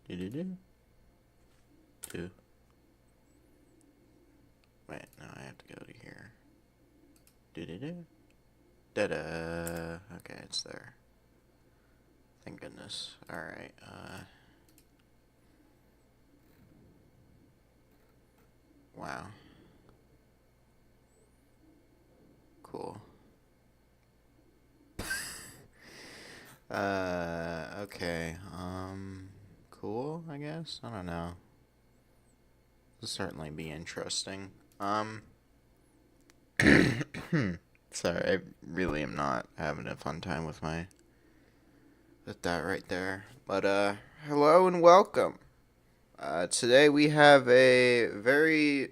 Do-do-do. Two. Wait, no, I have to go to here. Do-do-do. Da-da. Okay, it's there. Thank goodness. Alright, wow. Cool. Okay, cool, I guess? I don't know. This will certainly be interesting. Sorry, I really am not having a fun time with that right there. But, hello and welcome. Today we have a very,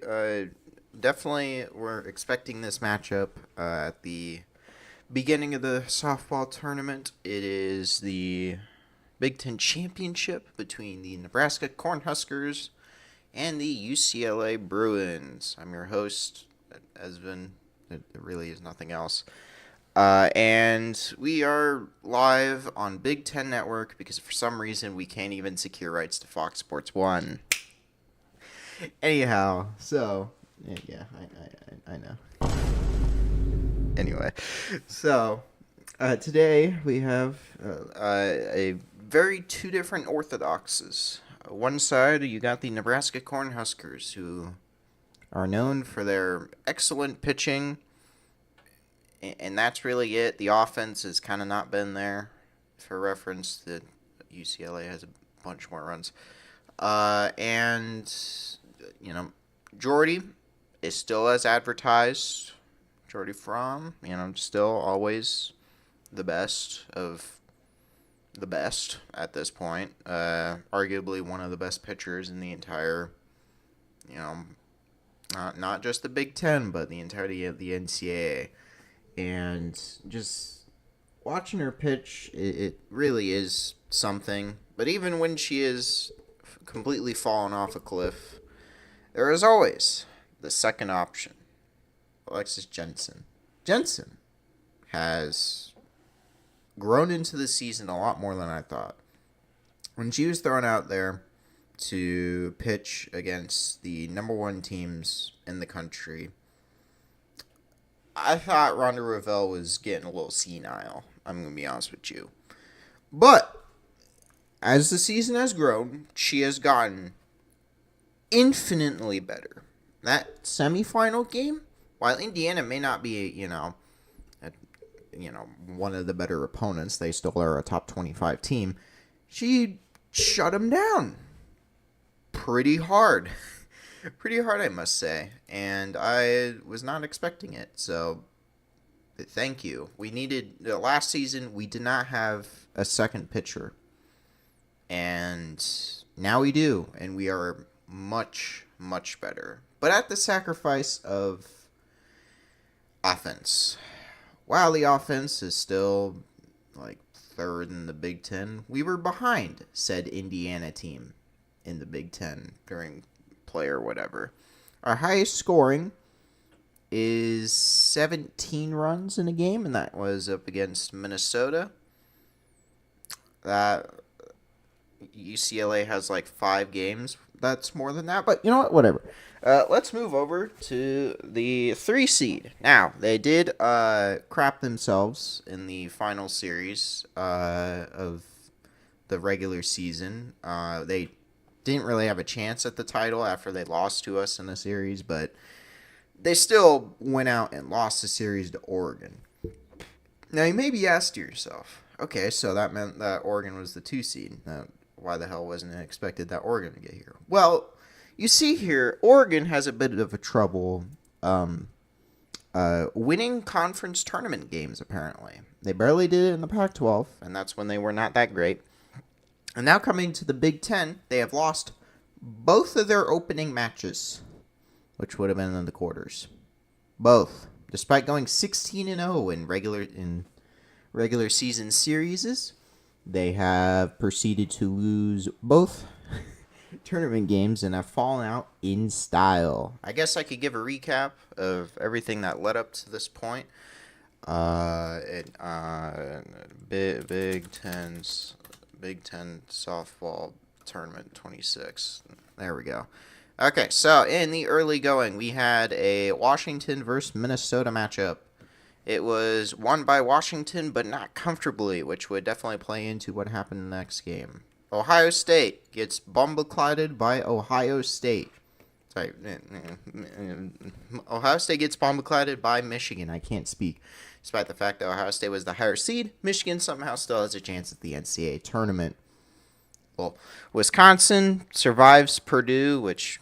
definitely, we're expecting this matchup, at the beginning of the softball tournament. It is the Big Ten Championship between the Nebraska Cornhuskers and the UCLA Bruins. I'm your host, Esvin. It really is nothing else. And we are live on Big Ten Network because for some reason we can't even secure rights to Fox Sports 1. Anyhow, so, yeah, I know. Anyway, so, today we have a very two different orthodoxes. One side, you got the Nebraska Cornhuskers, who are known for their excellent pitching, and that's really it. The offense has kind of not been there. For reference, the UCLA has a bunch more runs. And, Jordy is still as advertised. Jordy Fromm, still always the best of the best at this point. Arguably one of the best pitchers in the entire, not just the Big Ten, but the entirety of the NCAA. And just watching her pitch, it really is something. But even when she is completely fallen off a cliff, there is always the second option, Alexis Jensen. Jensen has grown into the season a lot more than I thought. When she was thrown out there to pitch against the number one teams in the country, I thought Ronda Revelle was getting a little senile. I'm going to be honest with you. But as the season has grown, she has gotten infinitely better. That semifinal game, while Indiana may not be, one of the better opponents, they still are a top 25 team. She shut them down pretty hard. Pretty hard, I must say. And I was not expecting it. So, thank you. Last season, we did not have a second pitcher. And now we do. And we are much, much better. But at the sacrifice of offense. While the offense is still like third in the Big Ten, we were behind said Indiana team in the Big Ten during play or whatever. Our highest scoring is 17 runs in a game, and that was up against Minnesota. UCLA has like 5 games. That's more than that, but you know what? Whatever. Let's move over to the 3 seed. Now, they did crap themselves in the final series of the regular season. They didn't really have a chance at the title after they lost to us in the series, but they still went out and lost the series to Oregon. Now, you may be asking yourself, okay, so that meant that Oregon was the 2 seed. Now, why the hell wasn't it expected that Oregon to get here? Well, you see here, Oregon has a bit of a trouble winning conference tournament games, apparently. They barely did it in the Pac-12, and that's when they were not that great. And now coming to the Big Ten, they have lost both of their opening matches, which would have been in the quarters. Both. Despite going 16-0 in regular season series, they have proceeded to lose both tournament games and have fallen out in style. I guess I could give a recap of everything that led up to this point. Big Ten softball tournament 26. There we go. Okay, so in the early going, we had a Washington versus Minnesota matchup. It was won by Washington, but not comfortably, which would definitely play into what happened in the next game. Ohio State gets bumbleclatted by Ohio State. Sorry, Ohio State gets bumbleclatted by Michigan. I can't speak. Despite the fact that Ohio State was the higher seed, Michigan somehow still has a chance at the NCAA tournament. Well, Wisconsin survives Purdue, which,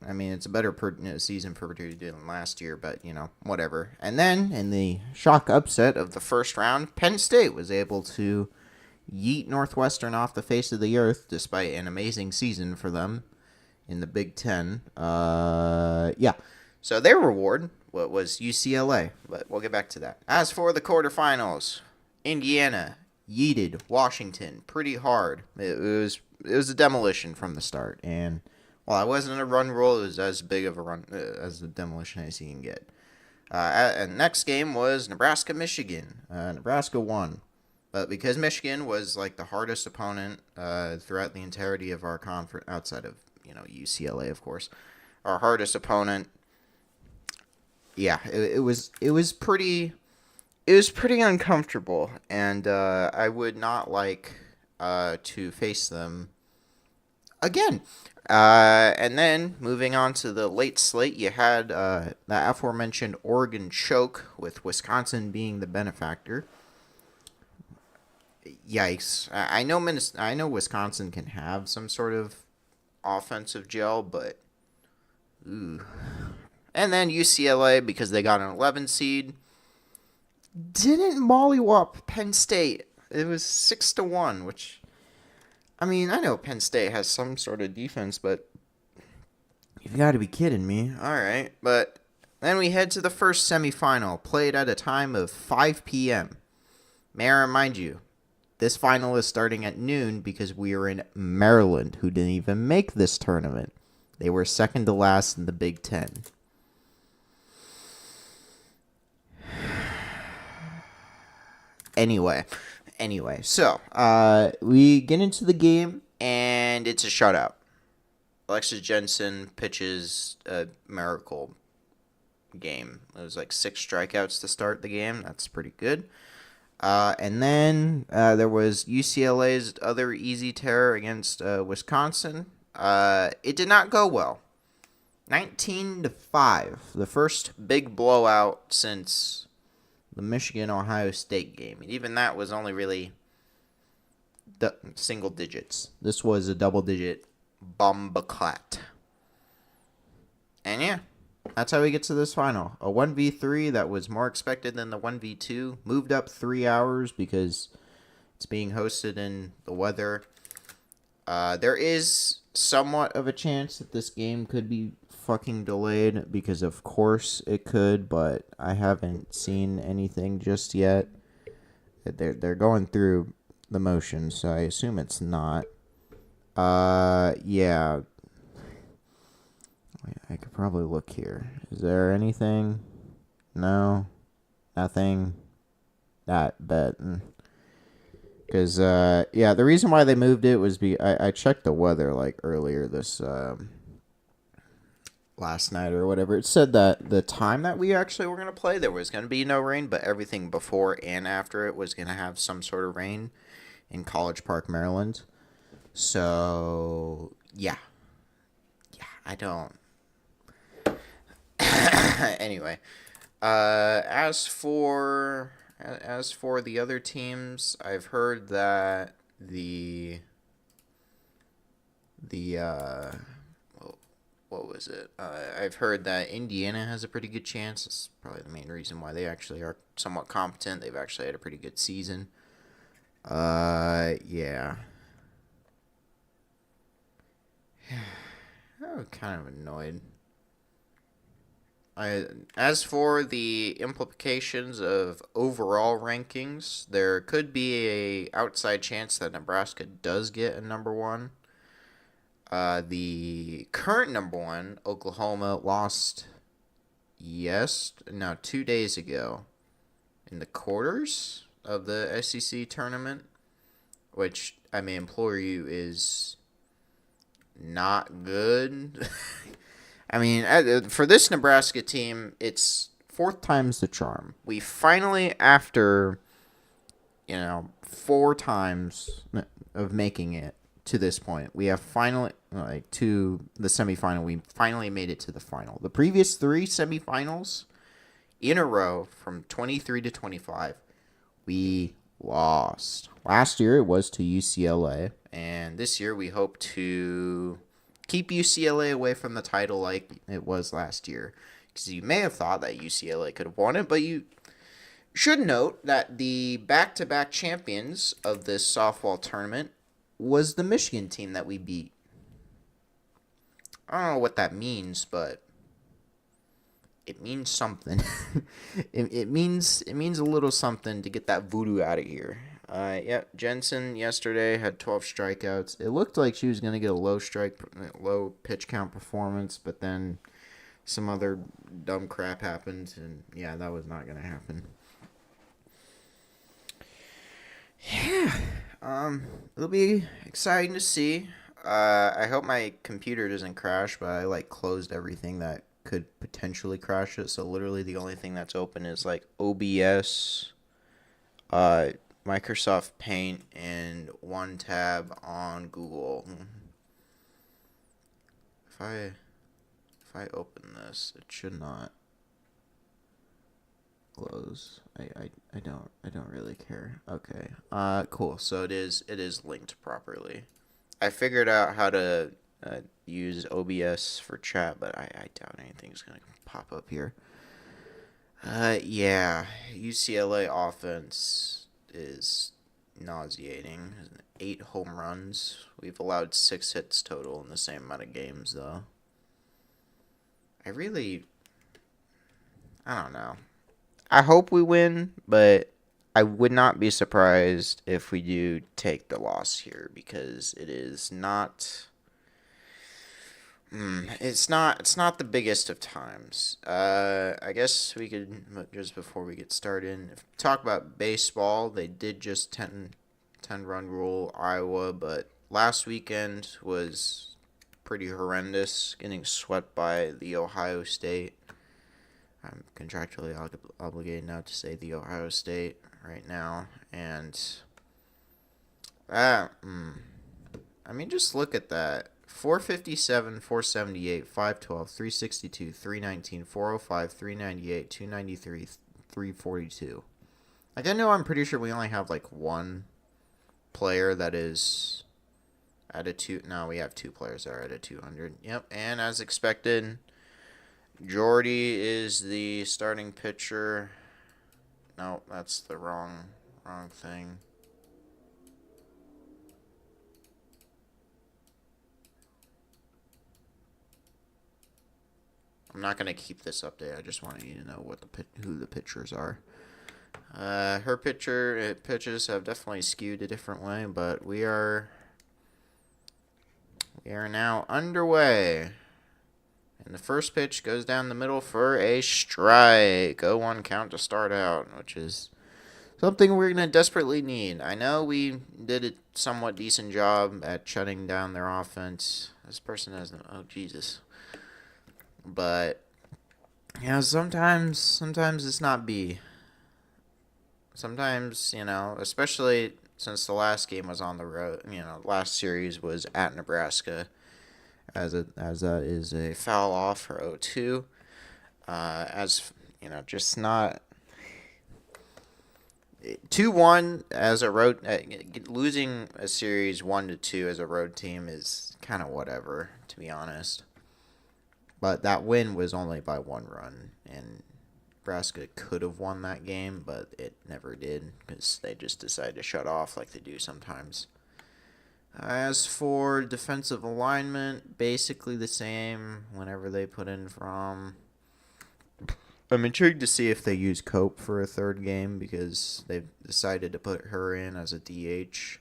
I mean, it's a better season for Purdue than last year, but, whatever. And then, in the shock upset of the first round, Penn State was able to yeet Northwestern off the face of the earth, despite an amazing season for them in the Big Ten. So their reward was UCLA, but we'll get back to that. As for the quarterfinals, Indiana yeeted Washington pretty hard. It was a demolition from the start, and while it wasn't a run rule, it was as big of a run as a demolition as you can get. And next game was Nebraska-Michigan. Nebraska won, but because Michigan was like the hardest opponent throughout the entirety of our conference, outside of UCLA, of course, our hardest opponent. Yeah, it was pretty uncomfortable, and I would not like to face them again. And then, moving on to the late slate, you had the aforementioned Oregon choke, with Wisconsin being the benefactor. Yikes. I know Wisconsin can have some sort of offensive gel, but ooh. And then UCLA, because they got an 11 seed, didn't mollywop Penn State. It was 6-1, which, I mean, I know Penn State has some sort of defense, but you've got to be kidding me. All right, but then we head to the first semifinal, played at a time of 5 p.m. May I remind you, this final is starting at noon because we are in Maryland, who didn't even make this tournament. They were second to last in the Big Ten. Anyway, so we get into the game, and it's a shutout. Alexis Jensen pitches a miracle game. It was like 6 strikeouts to start the game. That's pretty good. And then there was UCLA's other easy tear against Wisconsin. It did not go well. 19-5, the first big blowout since the Michigan-Ohio State game. And even that was only really single digits. This was a double-digit bumbleclat. And yeah, that's how we get to this final. A 1v3 that was more expected than the 1v2. Moved up 3 hours because it's being hosted in the weather. There is somewhat of a chance that this game could be fucking delayed, because of course it could, but I haven't seen anything just yet. They're going through the motions, so I assume it's not. Yeah. I could probably look here. Is there anything? No. Nothing. That bet. Because, yeah, the reason why they moved it was I checked the weather, like, earlier this, last night or whatever. It said that the time that we actually were going to play, there was going to be no rain, but everything before and after it was going to have some sort of rain in College Park, Maryland. So, yeah. Yeah, I don't. Anyway, as for the other teams, I've heard that what was it? I've heard that Indiana has a pretty good chance. That's probably the main reason why they actually are somewhat competent. They've actually had a pretty good season. Yeah. I'm kind of annoyed. As for the implications of overall rankings, there could be a outside chance that Nebraska does get a number 1. The current number 1, Oklahoma, lost 2 days ago in the quarters of the SEC tournament, which I may implore you is not good. I mean, for this Nebraska team, it's fourth time's the charm. We finally, after, 4 times of making it to this point, we have finally, to the semifinal, we finally made it to the final. The previous 3 semifinals in a row, from 23 to 25, we lost. Last year, it was to UCLA, and this year, we hope to keep UCLA away from the title like it was last year. Because you may have thought that UCLA could have won it, but you should note that the back-to-back champions of this softball tournament was the Michigan team that we beat. I don't know what that means, but it means something. it means a little something to get that voodoo out of here. Jensen yesterday had 12 strikeouts. It looked like she was going to get a low pitch count performance, but then some other dumb crap happened, and yeah, that was not going to happen. Yeah, it'll be exciting to see. I hope my computer doesn't crash, but I closed everything that could potentially crash it. So literally the only thing that's open is OBS, Microsoft Paint, and one tab on Google. If I open this, it should not close. I don't really care. Okay. Cool. So it is linked properly. I figured out how to use OBS for chat, but I doubt anything's gonna pop up here. Yeah, UCLA offense is nauseating. 8 home runs. We've allowed 6 hits total in the same amount of games, though. I don't know. I hope we win, but I would not be surprised if we do take the loss here, because it is not. It's not the biggest of times. I guess we could, just before we get started, talk about baseball. They did just 10-run rule Iowa, but last weekend was pretty horrendous, getting swept by the Ohio State. I'm contractually obligated now to say the Ohio State right now, and I mean, just look at that. 457, 478, 512, 362, 319, 405, 398, 293, 342. I know I'm pretty sure we only have one player that is at a 2. No, we have 2 players that are at a 200. Yep, and as expected, Jordy is the starting pitcher. No, that's the wrong thing. I'm not going to keep this update. I just wanted you to know who the pitchers are. Her pitches have definitely skewed a different way, but we are now underway. And the first pitch goes down the middle for a strike. 0-1 count to start out, which is something we're going to desperately need. I know we did a somewhat decent job at shutting down their offense. This person has no... Oh, Jesus. But, sometimes it's not B. Sometimes, especially since the last game was on the road, last series was at Nebraska, as that is a foul off for 0-2. Just not 2-1 as a road, losing a series 1-2 as a road team is kind of whatever, to be honest. But that win was only by 1 run, and Nebraska could have won that game, but it never did, because they just decided to shut off like they do sometimes. As for defensive alignment, basically the same whenever they put in from. I'm intrigued to see if they use Cope for a third game, because they've decided to put her in as a DH,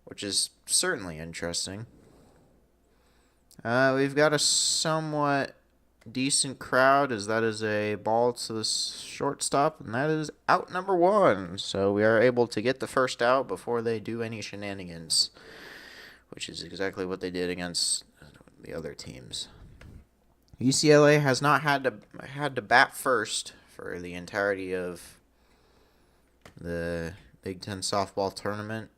which is certainly interesting. We've got a somewhat decent crowd, as that is a ball to the shortstop, and that is out number 1. So we are able to get the first out before they do any shenanigans, which is exactly what they did against the other teams. UCLA has not had to bat first for the entirety of the Big Ten softball tournament,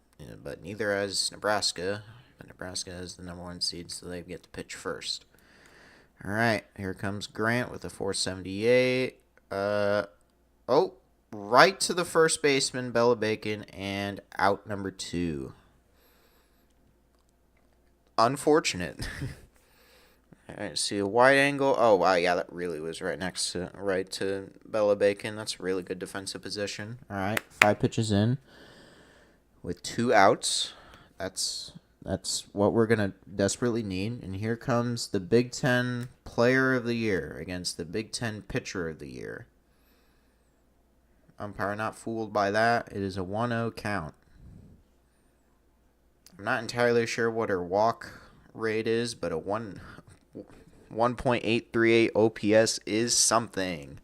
but neither has Nebraska. But Nebraska is the number 1 seed, so they get to pitch first. All right, here comes Grant with a 478. Right to the first baseman, Bella Bacon, and out number 2. Unfortunate. All right, see a wide angle. Oh, wow, yeah, that really was right to Bella Bacon. That's a really good defensive position. All right, 5 pitches in with 2 outs. That's what we're going to desperately need. And here comes the Big Ten Player of the Year against the Big Ten Pitcher of the Year. Umpire not fooled by that. It is a 1-0 count. I'm not entirely sure what her walk rate is, but a 1.838 OPS is something.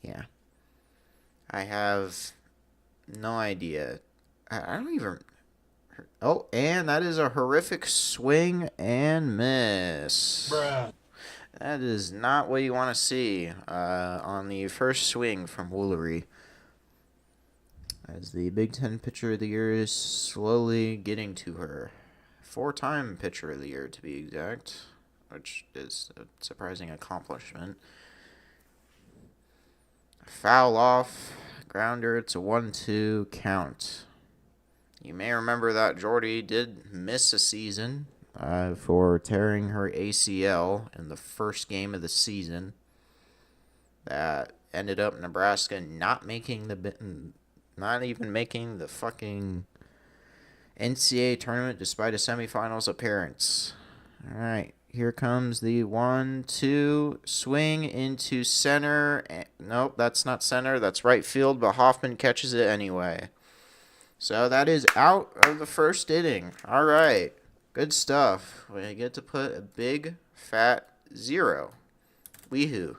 Yeah. I have no idea. I don't even... Oh, and that is a horrific swing and miss. Bruh. That is not what you want to see on the first swing from Woolery. As the Big Ten Pitcher of the Year is slowly getting to her. 4-time Pitcher of the Year, to be exact, which is a surprising accomplishment. Foul off, grounder, it's a 1-2 count. You may remember that Jordy did miss a season for tearing her ACL in the first game of the season. That ended up Nebraska not even making the fucking NCAA tournament despite a semifinals appearance. All right, here comes the 1-2 swing into center. Nope, that's not center. That's right field, but Hoffman catches it anyway. So that is out of the first inning. All right, good stuff. We get to put a big fat 0. Weehoo.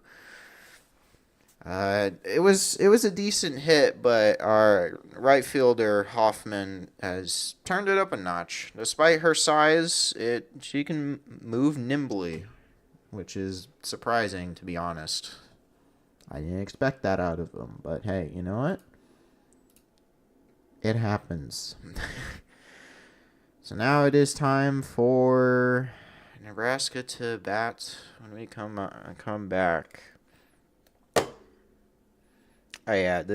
It was a decent hit, but our right fielder Hoffman has turned it up a notch. Despite her size, she can move nimbly, which is surprising, to be honest. I didn't expect that out of him, but hey, you know what? It happens. So now it is time for Nebraska to bat when we come back. Might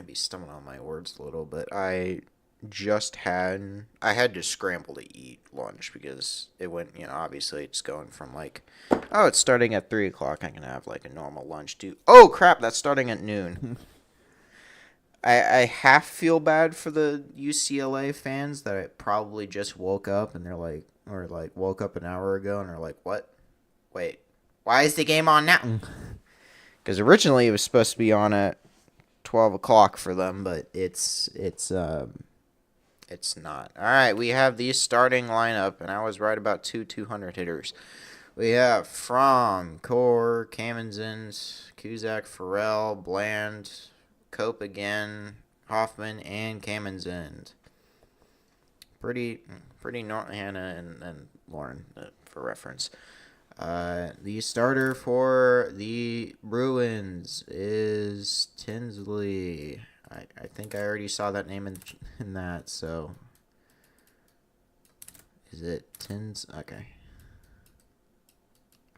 be stumbling on my words a little, but I had to scramble to eat lunch because it went, obviously it's going from it's starting at 3 o'clock. I can have a normal lunch too. Oh crap, that's starting at noon. I half feel bad for the UCLA fans that I probably just woke up and they're woke up an hour ago and they're like, what? Wait, why is the game on now? Because originally it was supposed to be on at 12 o'clock for them, but it's not. All right, we have the starting lineup, and I was right about 200 hitters. We have Fromm, Core, Kamenzind, Cusack, Farrell, Bland, Cope again, Hoffman, and Kamenzind. Pretty Hannah and Lauren for reference. The starter for the Bruins is Tinsley. I think I already saw that name in that, so is it Tins? Okay.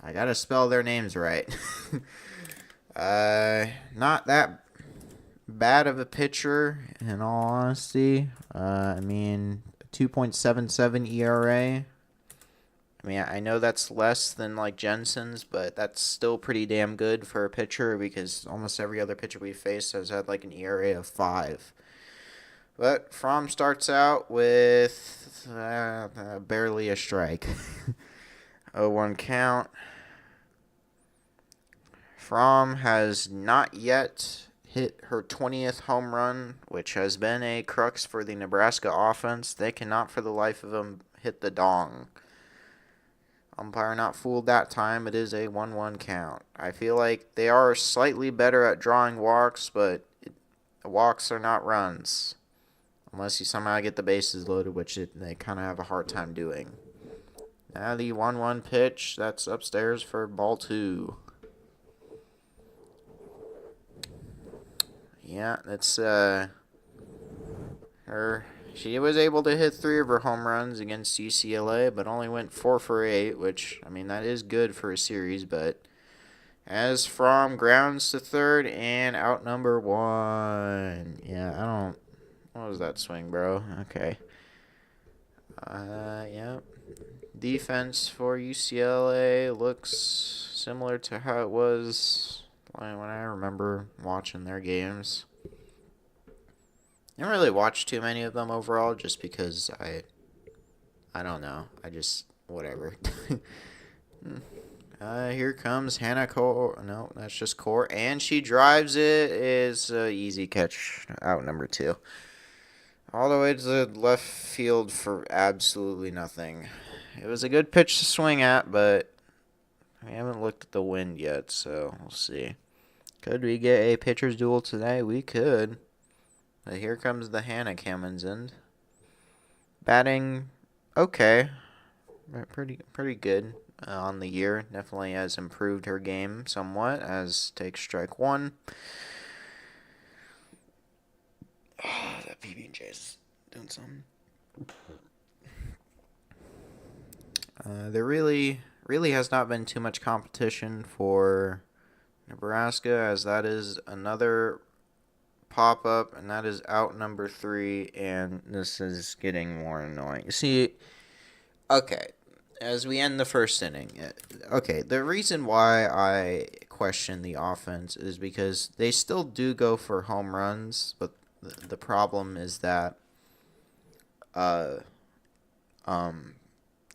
I gotta spell their names right. Not that bad of a pitcher, in all honesty. 2.77 ERA. I know that's less than Jensen's, but that's still pretty damn good for a pitcher because almost every other pitcher we faced has had an ERA of 5. But Fromm starts out with barely a strike. 0-1 count. Fromm has not yet hit her 20th home run, which has been a crux for the Nebraska offense. They cannot for the life of them hit the dong. Umpire not fooled that time. It is a 1-1 count. I feel like they are slightly better at drawing walks, but walks are not runs. Unless you somehow get the bases loaded, which they kind of have a hard time doing. Now the 1-1 pitch. That's upstairs for ball 2. Yeah, that's her. She was able to hit 3 of her home runs against UCLA, but only went 4 for 8, which, I mean, that is good for a series, but as from grounds to third and out number 1. Yeah, I don't. What was that swing, bro? Okay. Yeah. Defense for UCLA looks similar to how it was when I remember watching their games. I didn't really watch too many of them overall, just because I don't know. I just whatever. Here comes Hannah Core. No, that's just Core, and she drives it. Is easy catch out number 2. All the way to the left field for absolutely nothing. It was a good pitch to swing at, but we haven't looked at the wind yet, so we'll see. Could we get a pitcher's duel today? We could. But here comes the Hannah Cammonds. Batting, okay. Pretty good on the year. Definitely has improved her game somewhat, as takes strike 1. That PB&J's doing something. There really has not been too much competition for Nebraska, as that is another pop-up, and that is out number 3, and this is getting more annoying. See, okay, as we end the first inning, okay, the reason why I question the offense is because they still do go for home runs, but the problem is that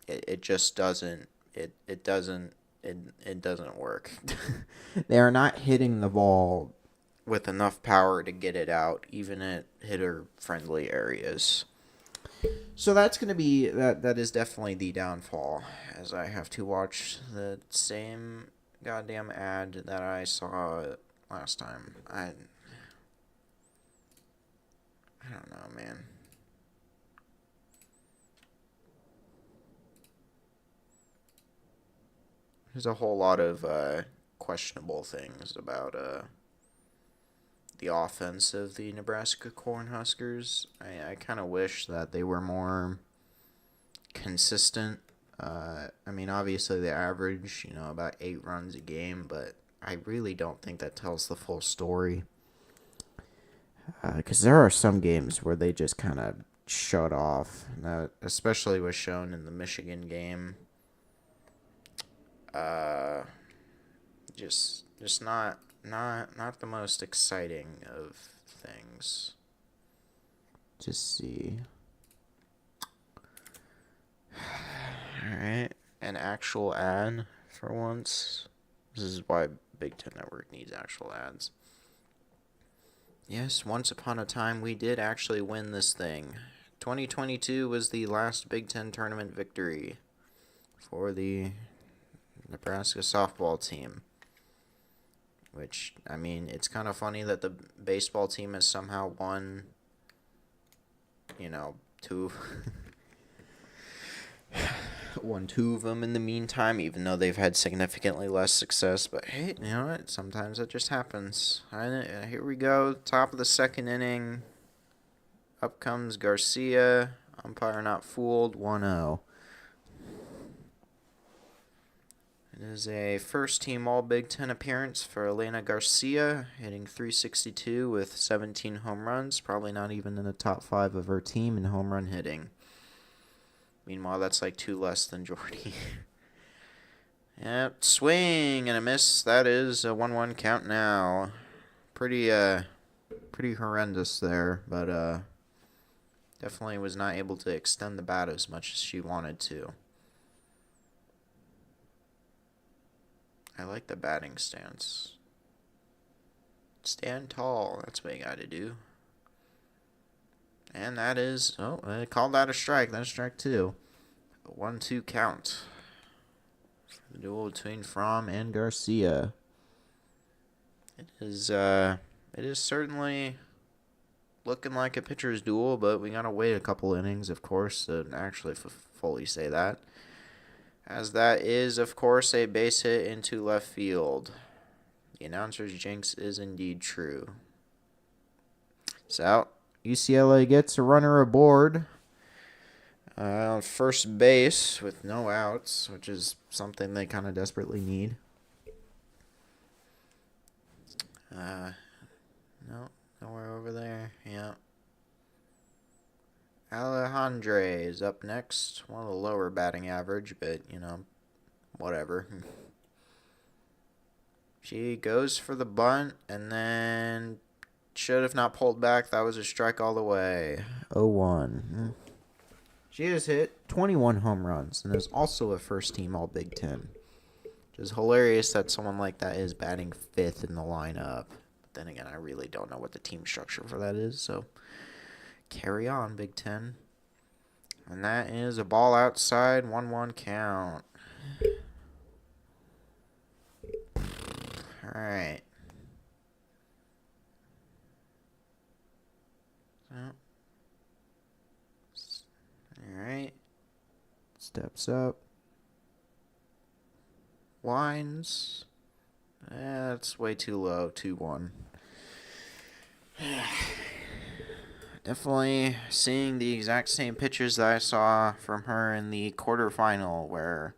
it just doesn't it doesn't work. They are not hitting the ball with enough power to get it out, even at hitter friendly areas. So that's going to be that is definitely the downfall, as I have to watch the same goddamn ad that I saw last time. I don't know, man. There's a whole lot of questionable things about the offense of the Nebraska Cornhuskers. I kind of wish that they were more consistent. I mean, obviously they average, about 8 runs a game, but I really don't think that tells the full story. Because there are some games where they just kind of shut off. That especially was shown in the Michigan game. Just not the most exciting of things. Just see. Alright, an actual ad for once. This is why Big Ten Network needs actual ads. Yes, once upon a time we did actually win this thing. 2022 was the last Big Ten tournament victory for the Nebraska Softball team. Which, I mean, it's kind of funny that the baseball team has somehow won, 2 won 2 of them in the meantime, even though they've had significantly less success. But hey, you know what? Sometimes it just happens. Here we go. Top of the second inning. Up comes Garcia. Umpire not fooled. 1-0. It is a first-team All-Big Ten appearance for Elena Garcia, hitting .362 with 17 home runs. Probably not even in the top 5 of her team in home run hitting. Meanwhile, that's like 2 less than Jordy. Yep, swing and a miss. That is a 1-1 count now. Pretty horrendous there, but definitely was not able to extend the bat as much as she wanted to. I like the batting stance. Stand tall. That's what you got to do. And that is... Oh, I called that a strike. That's strike 2. 1-2 count. For the duel between Fromm and Garcia. It is certainly looking like a pitcher's duel, but we gotta wait a couple innings, of course, to actually fully say that. As that is, of course, a base hit into left field. The announcer's jinx is indeed true. So, UCLA gets a runner aboard. First base with no outs, which is something they kind of desperately need. No, nowhere over there. Yeah. Alejandre is up next. One of the lower batting average, but, whatever. She goes for the bunt, and then should have not pulled back. That was a strike all the way. 0-1. She has hit 21 home runs and is also a first-team All-Big Ten. Which is hilarious that someone like that is batting 5th in the lineup. But then again, I really don't know what the team structure for that is, so carry on, Big Ten. And that is a ball outside, 1-1 count. All right. Alright. Steps up. Winds. That's way too low. 2-1. Definitely seeing the exact same pictures that I saw from her in the quarterfinal, where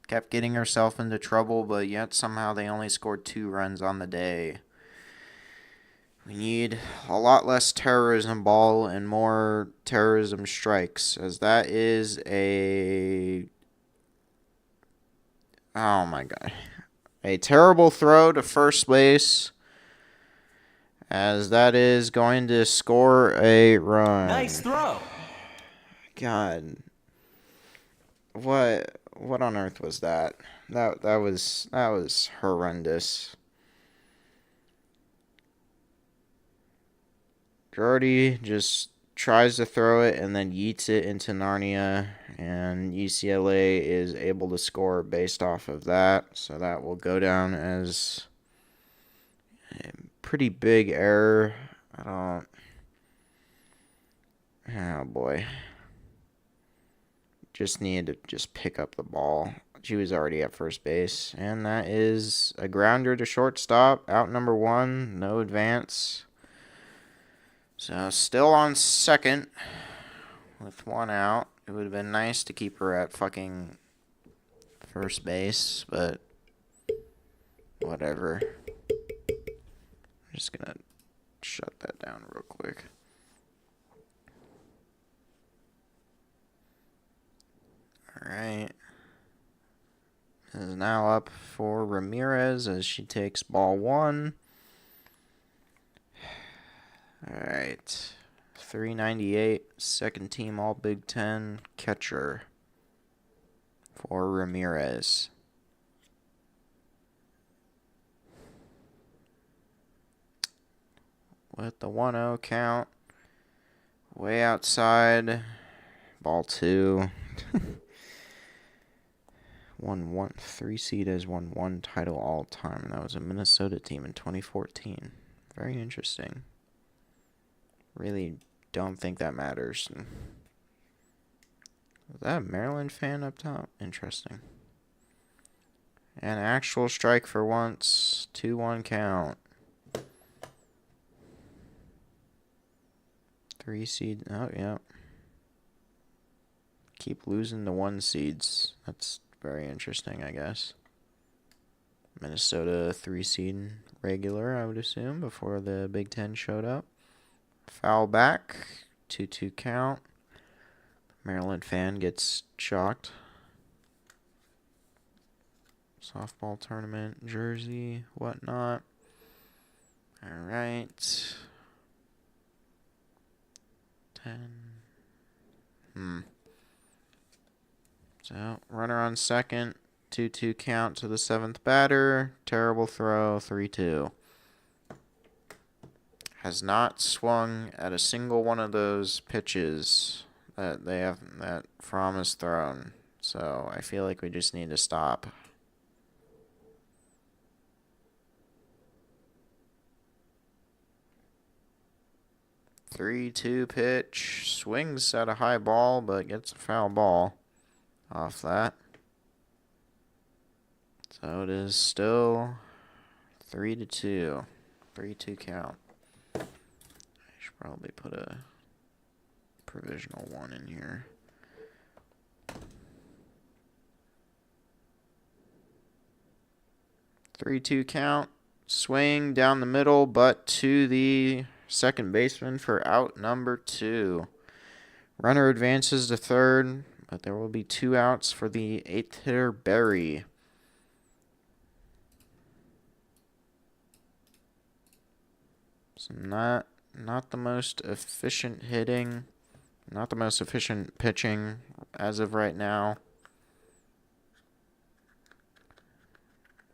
kept getting herself into trouble, but yet somehow they only scored 2 runs on the day. We need a lot less terrorism ball and more terrorism strikes, as that is a... Oh my god. A terrible throw to first base, as that is going to score a run. Nice throw. God. What on earth was that? That was horrendous. Girardi just tries to throw it and then yeets it into Narnia, and UCLA is able to score based off of that. So that will go down as a pretty big error. Oh boy. Just needed to just pick up the ball. She was already at first base, and that is a grounder to shortstop. Out number 1, no advance. So, still on second with 1 out. It would have been nice to keep her at fucking first base, but whatever. I'm just gonna shut that down real quick. Alright. Is now up for Ramirez as she takes ball 1. Alright. 398, second team All Big Ten catcher for Ramirez. With the 1-0 count. Way outside. Ball 2. 1-1. 3 seed has won 1 title all time. That was a Minnesota team in 2014. Very interesting. Really don't think that matters. Is that a Maryland fan up top? Interesting. An actual strike for once. 2-1 count. 3 seed. Oh, yeah. Keep losing the 1 seeds. That's very interesting, I guess. Minnesota 3 seed regular, I would assume, before the Big Ten showed up. Foul back. 2-2 count. Maryland fan gets shocked. Softball tournament, jersey, whatnot. Alright. 10. So, runner on second. 2-2 count to the 7th batter. Terrible throw. 3-2. Has not swung at a single one of those pitches that Fromm has thrown. So I feel like we just need to stop. 3-2 pitch. Swings at a high ball, but gets a foul ball off that. So it is still 3-2. 3-2 count. I should probably put a provisional 1 in here. Three-two count. Swing down the middle, but to the second baseman for out number 2. Runner advances to third, but there will be 2 outs for the 8th hitter, Berry. So not the most efficient hitting, not the most efficient pitching as of right now.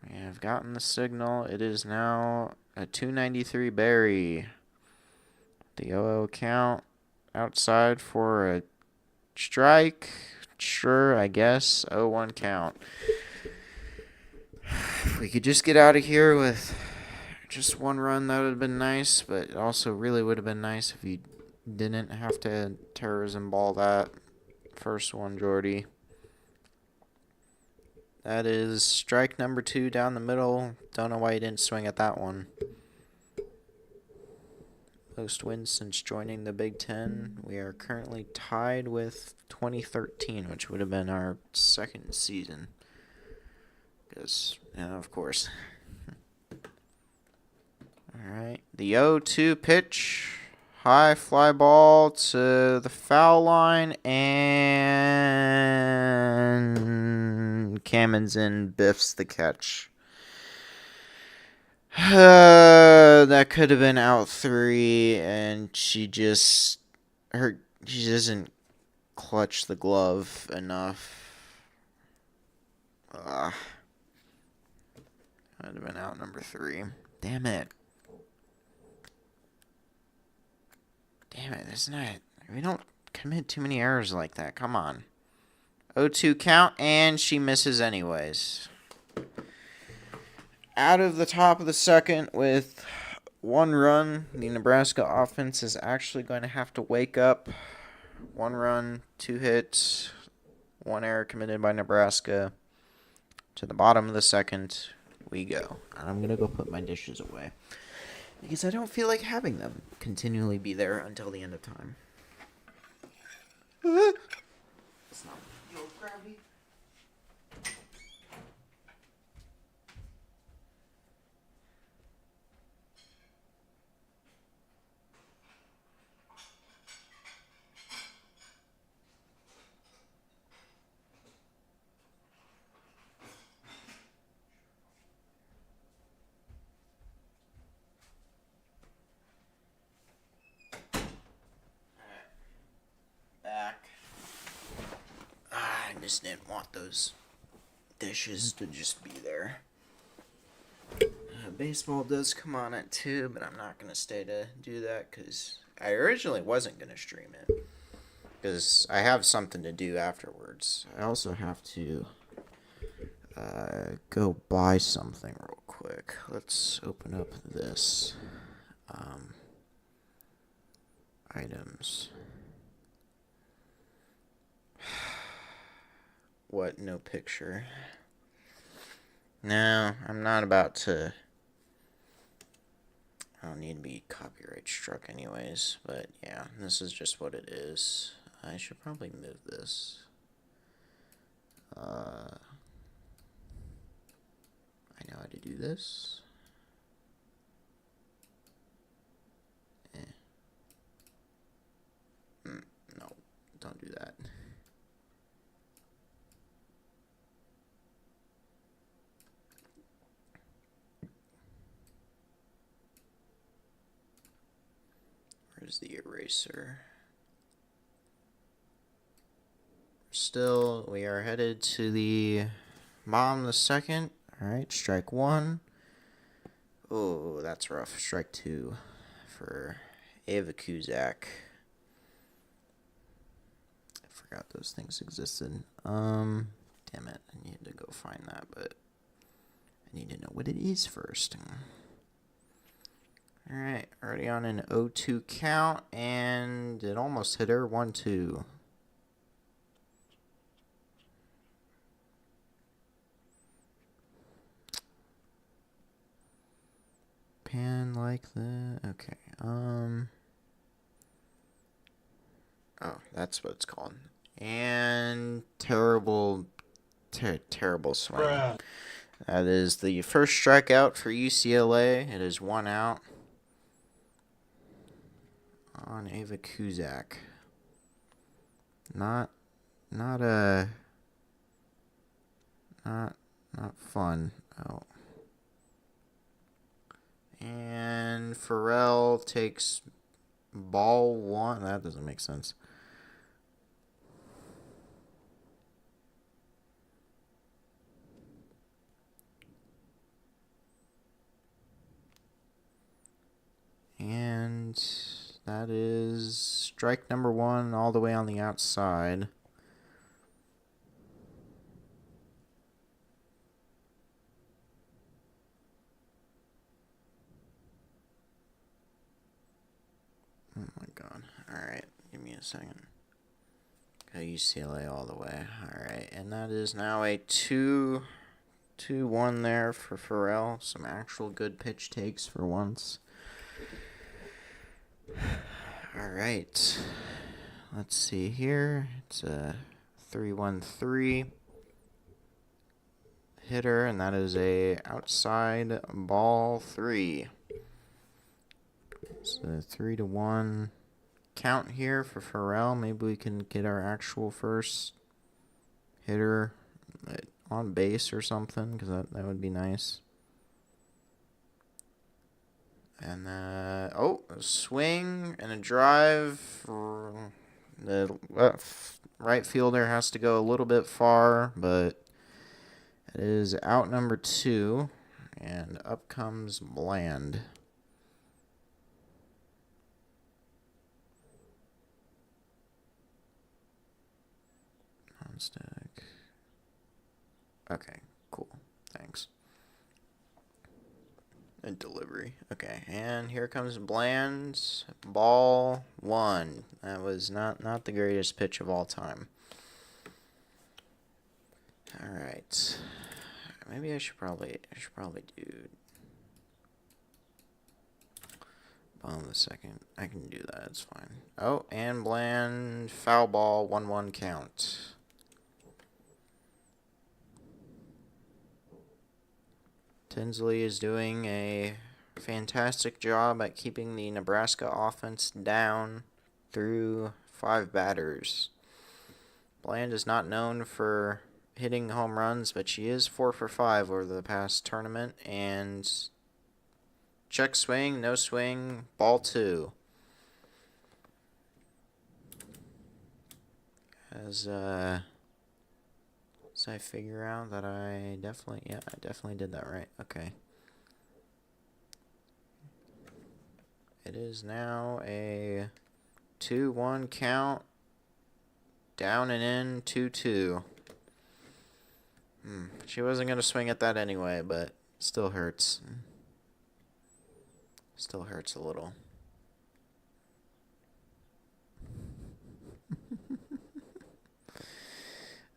We have gotten the signal. It is now a 293 Berry. The 0-0 count outside for a strike. Sure, I guess. 0-1 count. If we could just get out of here with just 1 run, that would have been nice. But it also really would have been nice if you didn't have to terrorism ball that first one, Jordy. That is strike number 2 down the middle. Don't know why he didn't swing at that one. Most wins since joining the Big Ten. We are currently tied with 2013, which would have been our second season. Because, of course. Alright. The 0-2 pitch. High fly ball to the foul line. And Kamenzen biffs the catch. That could have been out 3, and she doesn't clutch the glove enough. That would have been out number 3. Damn it. We don't commit too many errors like that. Come on. 0-2 count, and she misses anyways. Out of the top of the second with 1 run, the Nebraska offense is actually going to have to wake up. 1 run, 2 hits, 1 error committed by Nebraska. To the bottom of the second, we go. And I'm going to go put my dishes away, because I don't feel like having them continually be there until the end of time. It's not gravity. Back. I just didn't want those dishes to just be there. Baseball does come on at 2, but I'm not going to stay to do that because I originally wasn't going to stream it because I have something to do afterwards. I also have to go buy something real quick. Let's open up this. Items. What? No picture. No, I'm not about to. I don't need to be copyright struck anyways, but yeah, this is just what it is. I should probably move this. I know how to do this. No, don't do that. Where's the eraser? Still, we are headed to the bottom of the second. Alright, strike 1. Oh, that's rough. Strike 2 for Ava Kuzak. I forgot those things existed. Damn it. I need to go find that, but I need to know what it is first. Alright, already on an 0-2 count, and it almost hit her. 1-2. Pan like that. Okay. Oh, that's what it's called. And terrible swing. Bruh. That is the first strikeout for UCLA. It is 1 out on Ava Kuzak. Not fun. Oh. And Farrell takes ball 1. That doesn't make sense. And that is strike number 1 all the way on the outside. Oh my god. Alright, give me a second. Go UCLA all the way. Alright, and that is now a 2-1 there for Farrell. Some actual good pitch takes for once. Alright. Let's see here. It's a 3-1-3 hitter, and that is a outside ball 3. It's a 3-1 count here for Farrell. Maybe we can get our actual first hitter on base or something, because that would be nice. And a swing and a drive. The right fielder has to go a little bit far, but it is out number 2, and up comes Bland. Non-static. Okay, cool. Thanks. And delivery. Okay, and here comes Bland's ball 1. That was not the greatest pitch of all time. All right. Maybe I should probably do bomb the second. I can do that. It's fine. Oh, and Bland foul ball 1-1 count. Tinsley is doing a fantastic job at keeping the Nebraska offense down through 5 batters. Bland is not known for hitting home runs, but she is 4 for 5 over the past tournament. And check swing, no swing, ball 2. As I figure out that I definitely did that right. Okay. It is now a 2-1 count. Down and in, 2-2. She wasn't going to swing at that anyway, but still hurts. Still hurts a little.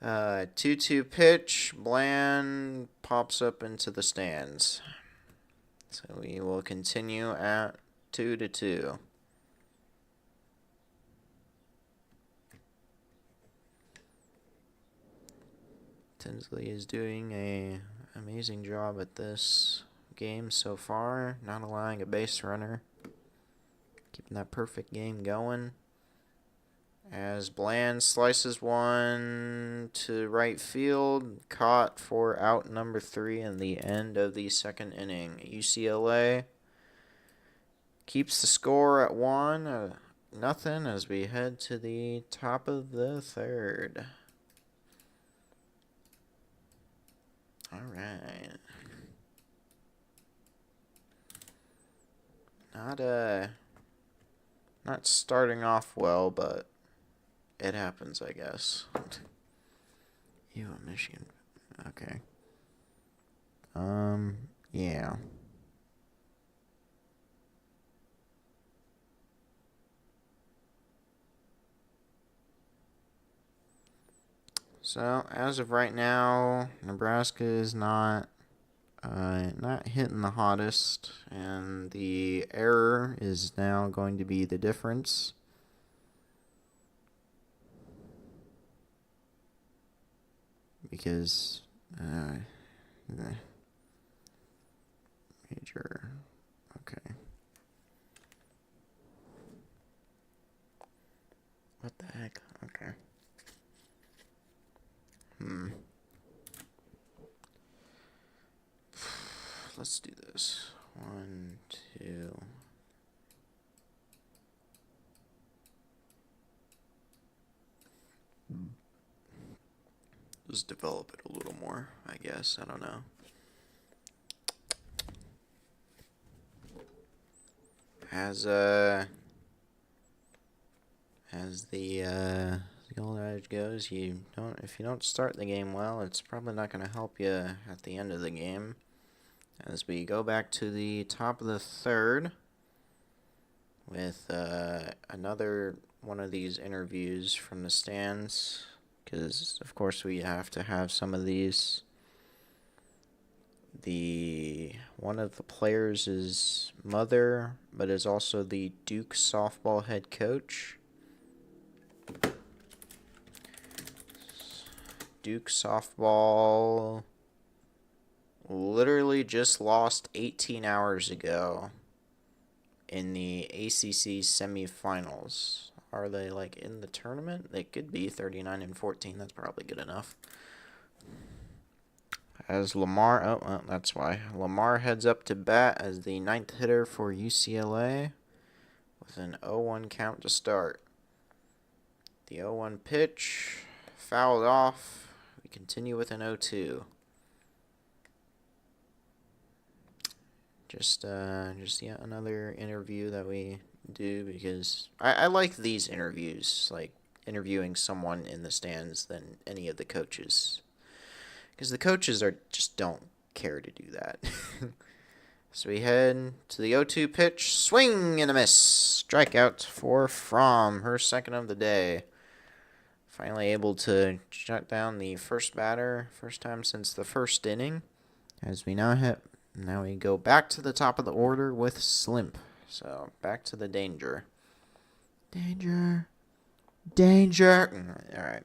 Uh, 2-2 pitch. Bland pops up into the stands. So we will continue at 2-2. Tinsley is doing an amazing job at this game so far, not allowing a base runner. Keeping that perfect game going. As Bland slices one to right field, caught for out number 3 in the end of the second inning. UCLA keeps the score at 1-0 as we head to the top of the third. All right. Not starting off well, but it happens, I guess. Ew, Michigan. Okay. Yeah. So, as of right now, Nebraska is not hitting the hottest, and the error is now going to be the difference. Because major, okay. What the heck? Okay. Let's do this. 1, 2. Just develop it a little more, I guess. I don't know. As the old adage goes, if you don't start the game well, it's probably not going to help you at the end of the game. As we go back to the top of the third with another one of these interviews from the stands, because of course we have to have some of these. One of the players is mother, but is also the Duke softball head coach. Duke softball literally just lost 18 hours ago in the ACC semifinals. Are they in the tournament? They could be 39-14. That's probably good enough. As Lamar, that's why. Lamar heads up to bat as the ninth hitter for UCLA with an 0-1 count to start. The 0-1 pitch, fouled off. We continue with an 0-2. Just yet another interview that we do, because I like these interviews, like interviewing someone in the stands than any of the coaches. Because the coaches just don't care to do that. So we head to the 0-2 pitch. Swing and a miss. Strikeout for Fromm, her second of the day. Finally able to shut down the first batter. First time since the first inning. As we now we go back to the top of the order with Slimp. So back to the danger. Danger. All right.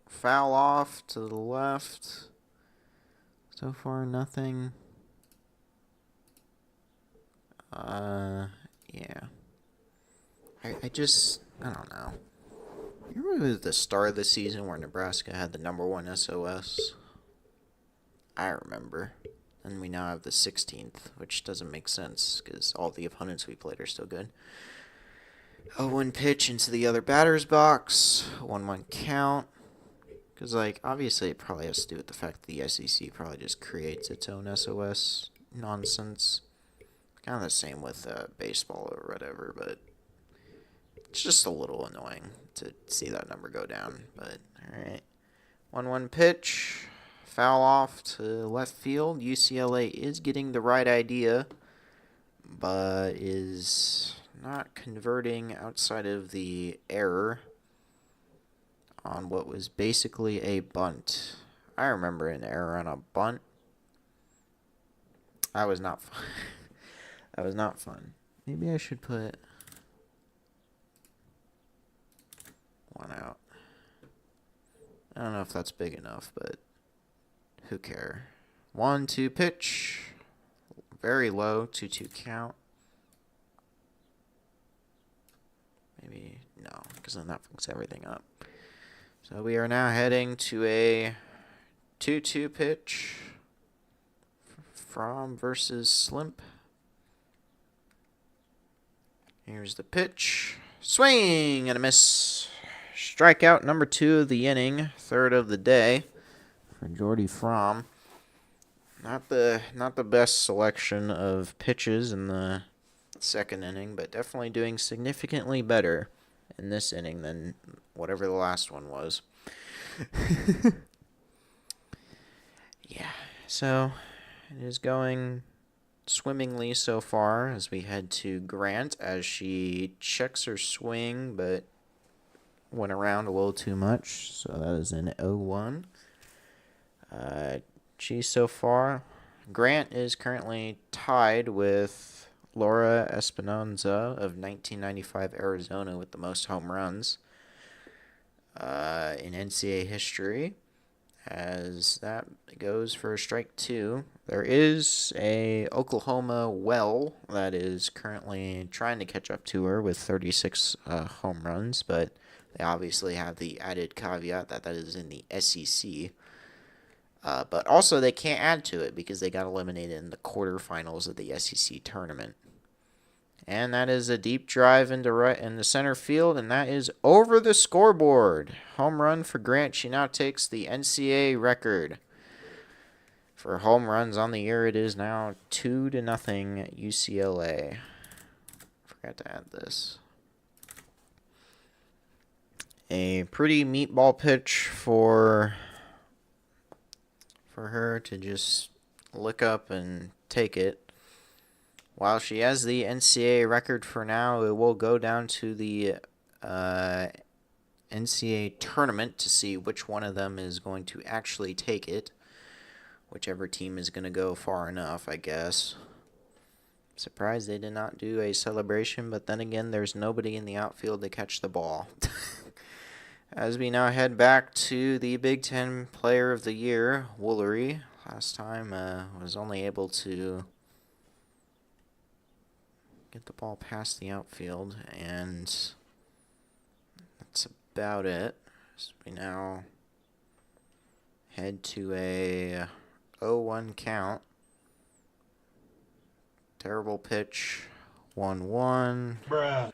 Foul off to the left. So far, nothing. Yeah. I don't know. You remember the start of the season where Nebraska had the number 1 SOS? I remember. And we now have the 16th, which doesn't make sense because all the opponents we played are still good. 0-1 pitch into the other batter's box. 1-1 count. Because, obviously it probably has to do with the fact that the SEC probably just creates its own SOS nonsense. Kind of the same with baseball or whatever, but it's just a little annoying to see that number go down. But, alright. 1-1 pitch. Foul off to left field. UCLA is getting the right idea, but is not converting outside of the error on what was basically a bunt. I remember an error on a bunt. That was not fun. That was not fun. Maybe I should put 1 out. I don't know if that's big enough, but who cares? 1-2 pitch. Very low. 2-2 count. Maybe no, because then that fucks everything up. So we are now heading to a 2-2 pitch. Fromm versus Slimp. Here's the pitch. Swing and a miss. Strikeout number 2 of the inning, third of the day for Jordy Fromm. Not the best selection of pitches in the second inning, but definitely doing significantly better in this inning than whatever the last one was. Yeah, so it is going swimmingly so far as we head to Grant as she checks her swing but went around a little too much. So that is an 0-1. So far, Grant is currently tied with Laura Espinoza of 1995 Arizona with the most home runs in NCAA history. As that goes for strike 2, there is a Oklahoma well that is currently trying to catch up to her with 36 home runs, but they obviously have the added caveat that is in the SEC. But also they can't add to it because they got eliminated in the quarterfinals of the SEC tournament. And that is a deep drive into the center field, and that is over the scoreboard. Home run for Grant. She now takes the NCAA record for home runs on the year. It is now 2-0 UCLA. Forgot to add this. A pretty meatball pitch for her to just look up and take it. While she has the NCAA record for now, it will go down to the NCAA tournament to see which one of them is going to actually take it. Whichever team is going to go far enough, I guess. Surprised they did not do a celebration, but then again, there's nobody in the outfield to catch the ball. As we now head back to the Big Ten Player of the Year, Woolery. Last time was only able to get the ball past the outfield, and that's about it. So we now head to a 0-1 count. Terrible pitch, 1-1. Bruh.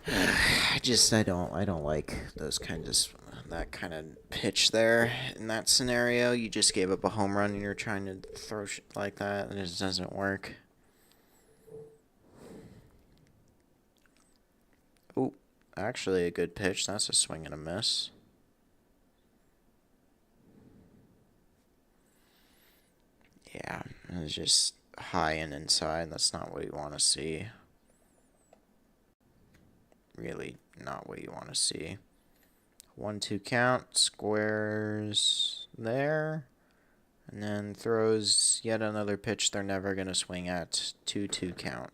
I don't like that kind of pitch there. In that scenario, you just gave up a home run and you're trying to throw shit like that, and it just doesn't work. Oh, actually a good pitch. That's a swing and a miss. Yeah, it was just high and inside. That's not what you want to see. Really not what you want to see. 1-2 count, squares there, and then throws yet another pitch they're never going to swing at. 2-2 count.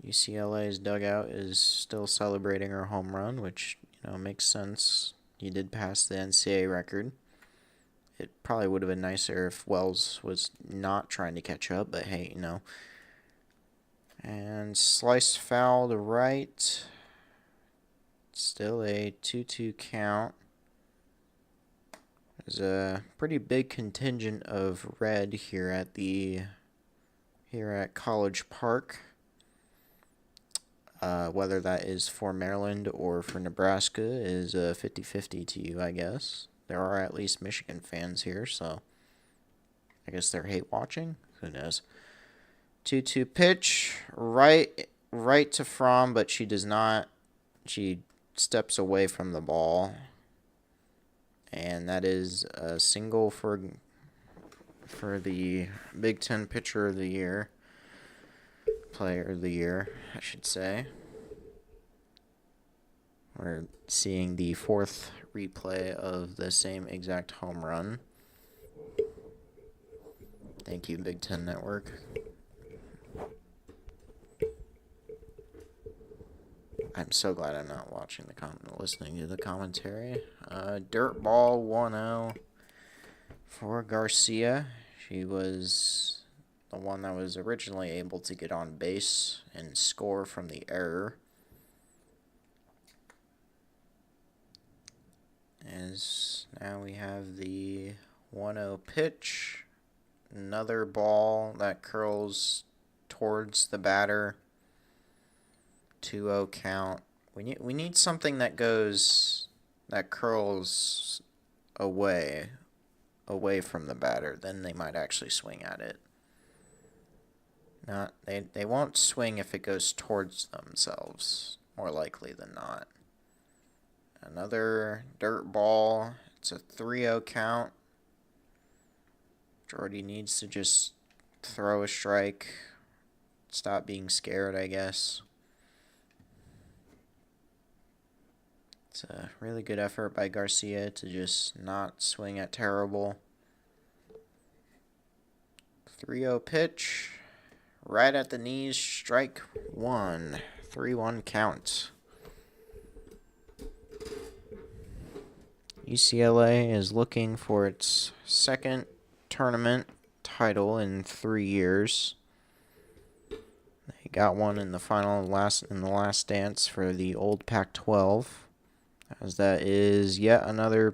UCLA's dugout is still celebrating her home run, which, makes sense. You did pass the NCAA record. It probably would have been nicer if Wells was not trying to catch up, but hey, And sliced foul to right. Still a 2-2 count. There's a pretty big contingent of red here at College Park. Whether that is for Maryland or for Nebraska is 50-50 to you, I guess. There are at least Michigan fans here, so I guess they're hate watching. Who knows? 2-2 pitch, right to Fromm, but she does not. She steps away from the ball, and that is a single for the Big Ten Pitcher of the Year, Player of the Year, I should say. We're seeing the fourth replay of the same exact home run. Thank you, Big Ten Network. I'm so glad I'm not watching listening to the commentary. Dirt ball 1-0 for Garcia. She was the one that was originally able to get on base and score from the error. As now we have the 1-0 pitch. Another ball that curls towards the batter. 2-0 count. We need something that curls away from the batter. Then they might actually swing at it. They won't swing if it goes towards themselves, more likely than not. Another dirt ball. It's a 3-0 count. Jordy needs to just throw a strike. Stop being scared, I guess. It's a really good effort by Garcia to just not swing at terrible. 3-0 pitch. Right at the knees. Strike one. 3-1 count. UCLA is looking for its second tournament title in 3 years. They got one in the last dance for the old Pac-12, as that is yet another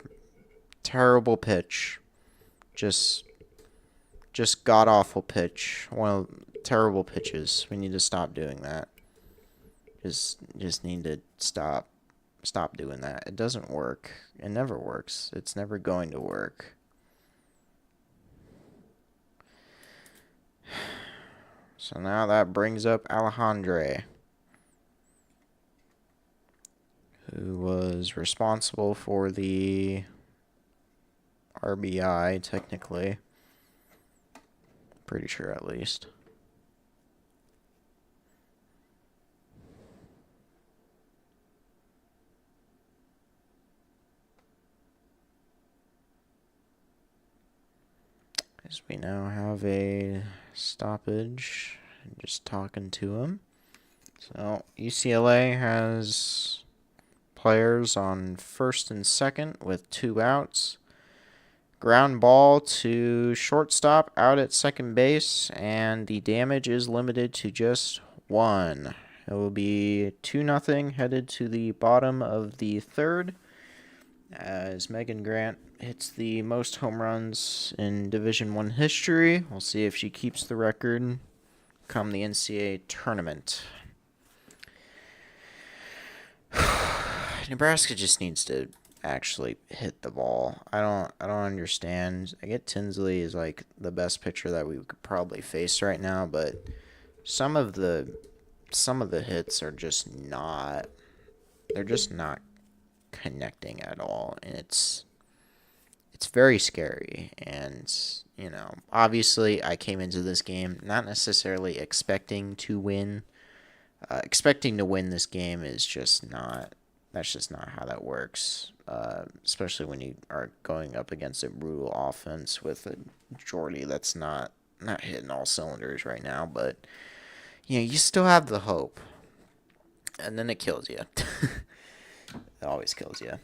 terrible pitch. Just god awful pitch. One of terrible pitches. We need to stop doing that. Just need to stop doing that. It doesn't work. It never works. It's never going to work. So now that brings up Alejandre, who was responsible for the RBI, technically. Pretty sure, at least. As we now have a stoppage, and just talking to him. So UCLA has players on first and second with 2 outs. Ground ball to shortstop out at second base, and the damage is limited to just 1. It will be 2-0 headed to the bottom of the third, as Megan Grant hits the most home runs in Division I history. We'll see if she keeps the record come the NCAA tournament. Nebraska just needs to actually hit the ball. I don't understand. I get Tinsley is like the best pitcher that we could probably face right now, but some of the hits are just not connecting at all, and it's very scary. And obviously I came into this game not necessarily expecting to win. Expecting to win this game is just not. That's just not how that works. Especially when you are going up against a brutal offense with a Jordy that's not hitting all cylinders right now. But you still have the hope, and then it kills you. It always kills you.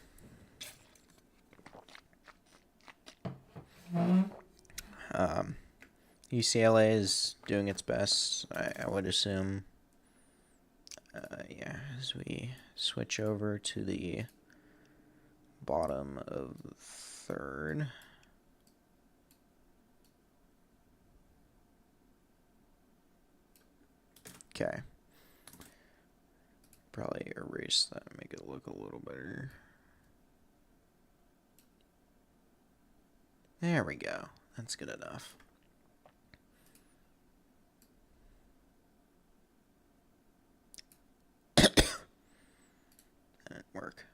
UCLA is doing its best, I would assume. As we switch over to the bottom of the third. Okay. Probably erase that and make it look a little better. There we go. That's good enough. That didn't work.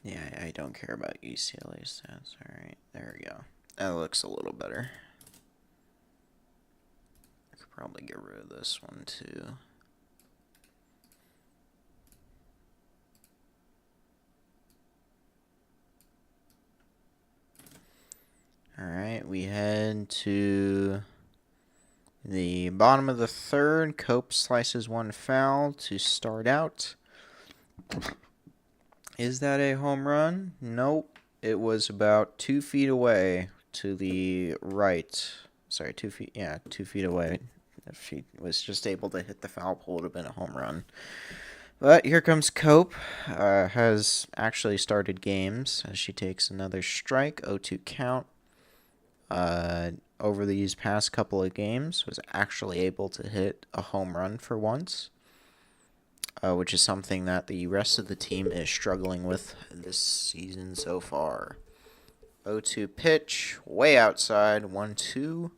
Yeah, I don't care about UCLA stats. Alright, there we go. That looks a little better. I could probably get rid of this one too. Alright, we head to the bottom of the third. Cope slices one foul to start out. Is that a home run? Nope. It was about 2 feet away to the right. Sorry, 2 feet. Yeah, 2 feet away. If he was just able to hit the foul pole, it would have been a home run. But here comes Cope. Has actually started games as she takes another strike. 0-2 count. Over these past couple of games, was actually able to hit a home run for once. Which is something that the rest of the team is struggling with this season so far. 0-2 pitch, way outside, 1-2.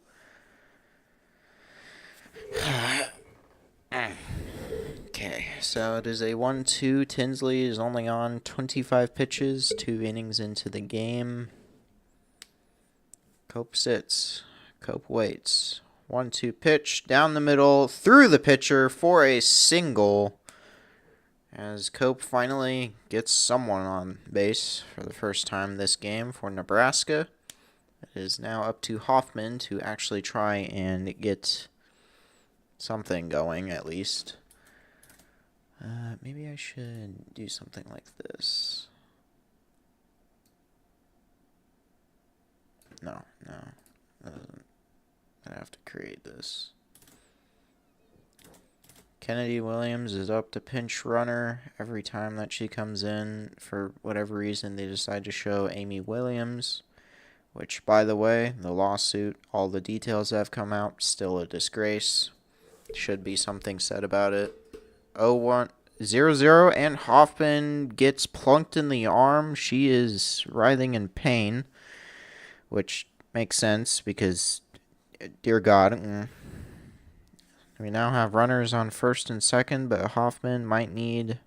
Okay, so it is a 1-2. Tinsley is only on 25 pitches, 2 innings into the game. Cope sits. Cope waits. 1-2 pitch down the middle, through the pitcher for a single. As Cope finally gets someone on base for the first time this game for Nebraska. It is now up to Hoffman to actually try and get something going at least. Maybe I should do something like this. No. I have to create this. Kennedy Williams is up to pinch runner. Every time that she comes in, for whatever reason, they decide to show Amy Williams. Which, by the way, the lawsuit, all the details that have come out, still a disgrace. Should be something said about it. 0-0, and Hoffman gets plunked in the arm. She is writhing in pain, which makes sense because, dear God, we now have runners on first and second, but Hoffman might need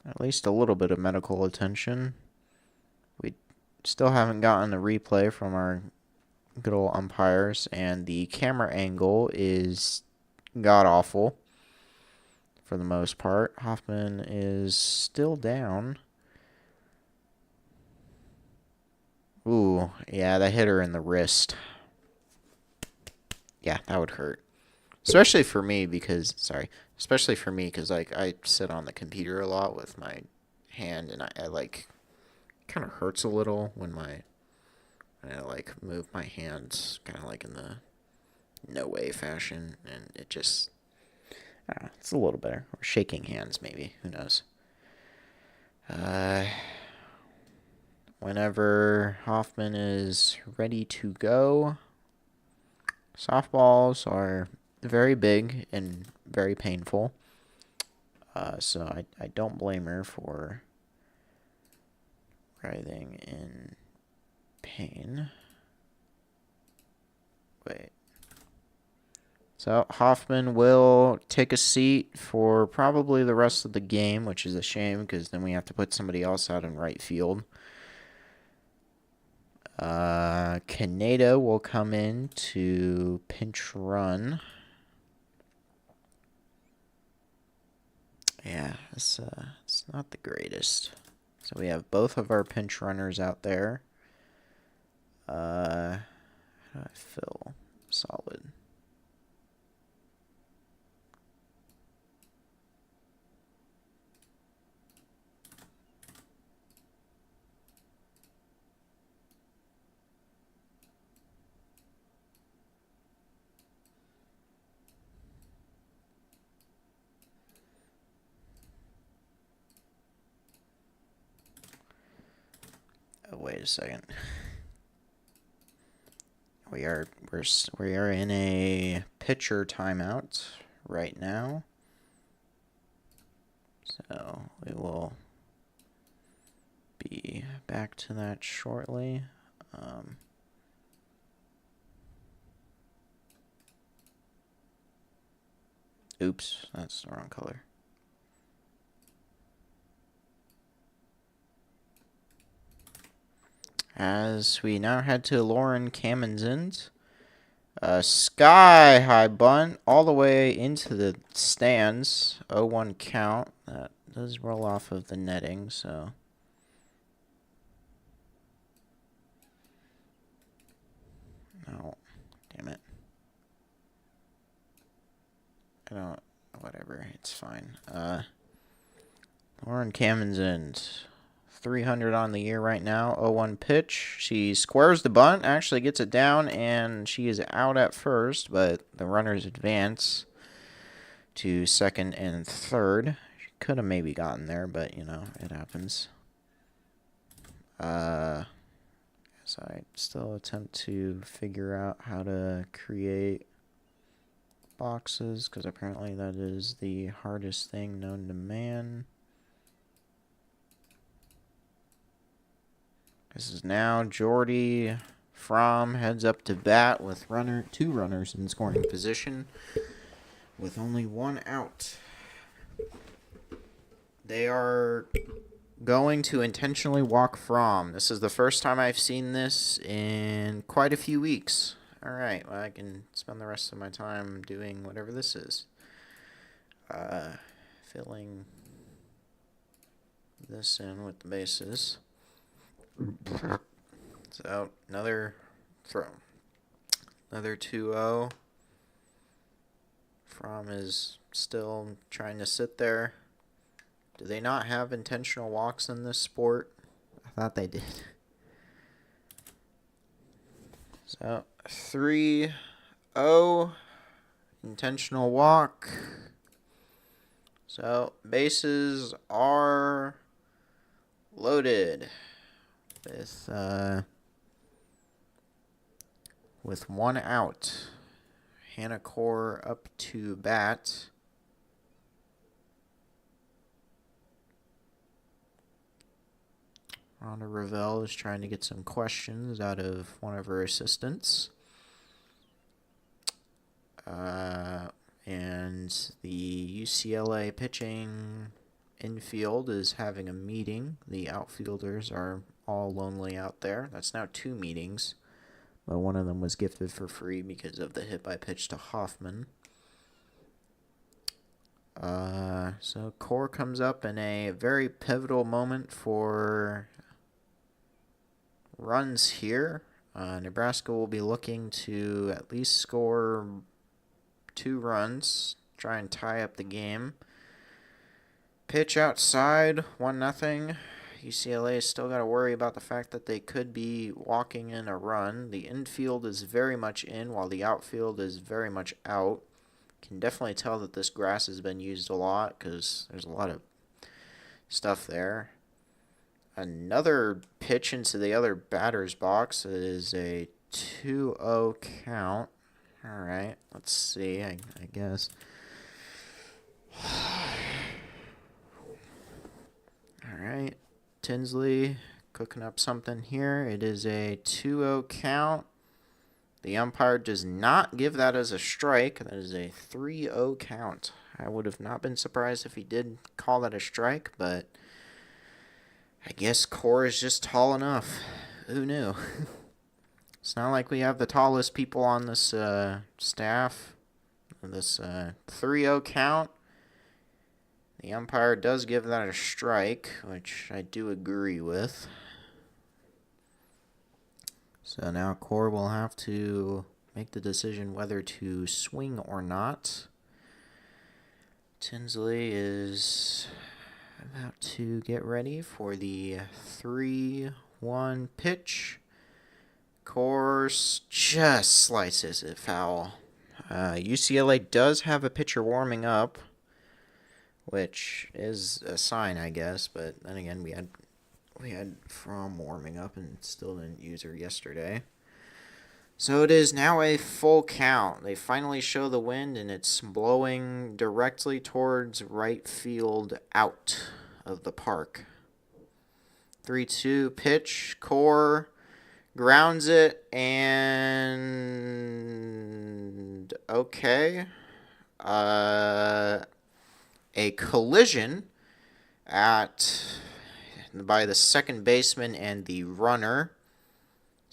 at least a little bit of medical attention. We still haven't gotten a replay from our good old umpires, and the camera angle is god-awful for the most part. Hoffman is still down. Ooh, yeah, that hit her in the wrist. Yeah, that would hurt. Especially for me because, like, I sit on the computer a lot with my hand, and I like, kind of hurts a little when I, like, move my hands kind of like in the no way fashion, and it just, it's a little better. Or shaking hands, maybe. Who knows? Whenever Hoffman is ready to go, softballs are very big and very painful. So I don't blame her for writhing in pain. Wait. So Hoffman will take a seat for probably the rest of the game, which is a shame because then we have to put somebody else out in right field. Kaneda will come in to pinch run. Yeah, it's not the greatest. So we have both of our pinch runners out there. How do I fill solid? Oh, wait a second. We are in a pitcher timeout right now. So we will be back to that shortly. Oops, that's the wrong color. As we now head to Lauren Kammen's end. Sky high bunt all the way into the stands. 0-1 count. That does roll off of the netting, so. No, damn it. I don't, whatever, it's fine. Lauren Kammen's end. 300 on the year right now. 0-1 pitch. She squares the bunt, actually gets it down, and she is out at first, but the runners advance to second and third. She could have maybe gotten there, but, you know, it happens. So I still attempt to figure out how to create boxes, because apparently that is the hardest thing known to man. This is now Jordy Fromm heads up to bat with two runners in scoring position. with only one out. They are going to intentionally walk from. This is the first time I've seen this in quite a few weeks. Alright, well, I can spend the rest of my time doing whatever this is. Filling this in with the bases. So, another throw. Another 2-0. Fromm is still trying to sit there. Do they not have intentional walks in this sport? I thought they did. So, 3-0. Intentional walk. So, bases are loaded with one out. Hannah Core up to bat. Rhonda Ravel is trying to get some questions out of one of her assistants. And the UCLA pitching infield is having a meeting. The outfielders are all lonely out there. That's now 2 meetings. But one of them was gifted for free because of the hit by pitch to Hoffman. So Core comes up in a very pivotal moment for runs here. Nebraska will be looking to at least score 2 runs, try and tie up the game. Pitch outside, 1-0. UCLA has still got to worry about the fact that they could be walking in a run. The infield is very much in, while the outfield is very much out. Can definitely tell that this grass has been used a lot because there's a lot of stuff there. Another pitch into the other batter's box. It is a 2-0 count. All right, let's see, I guess. All right, Tinsley cooking up something here. It is a 2-0 count. The umpire does not give that as a strike. That is a 3-0 count. I would have not been surprised if he did call that a strike, but I guess Core is just tall enough. Who knew? It's not like we have the tallest people on this staff. This 3-0 count. The umpire does give that a strike, which I do agree with. So now Core will have to make the decision whether to swing or not. Tinsley is about to get ready for the 3-1 pitch. Course just slices it foul. UCLA does have a pitcher warming up, which is a sign, I guess. But then again, we had Fromm warming up and still didn't use her yesterday. So it is now a full count. They finally show the wind, and it's blowing directly towards right field out of the park. 3-2 pitch. Core grounds it, and okay. A collision by the second baseman and the runner.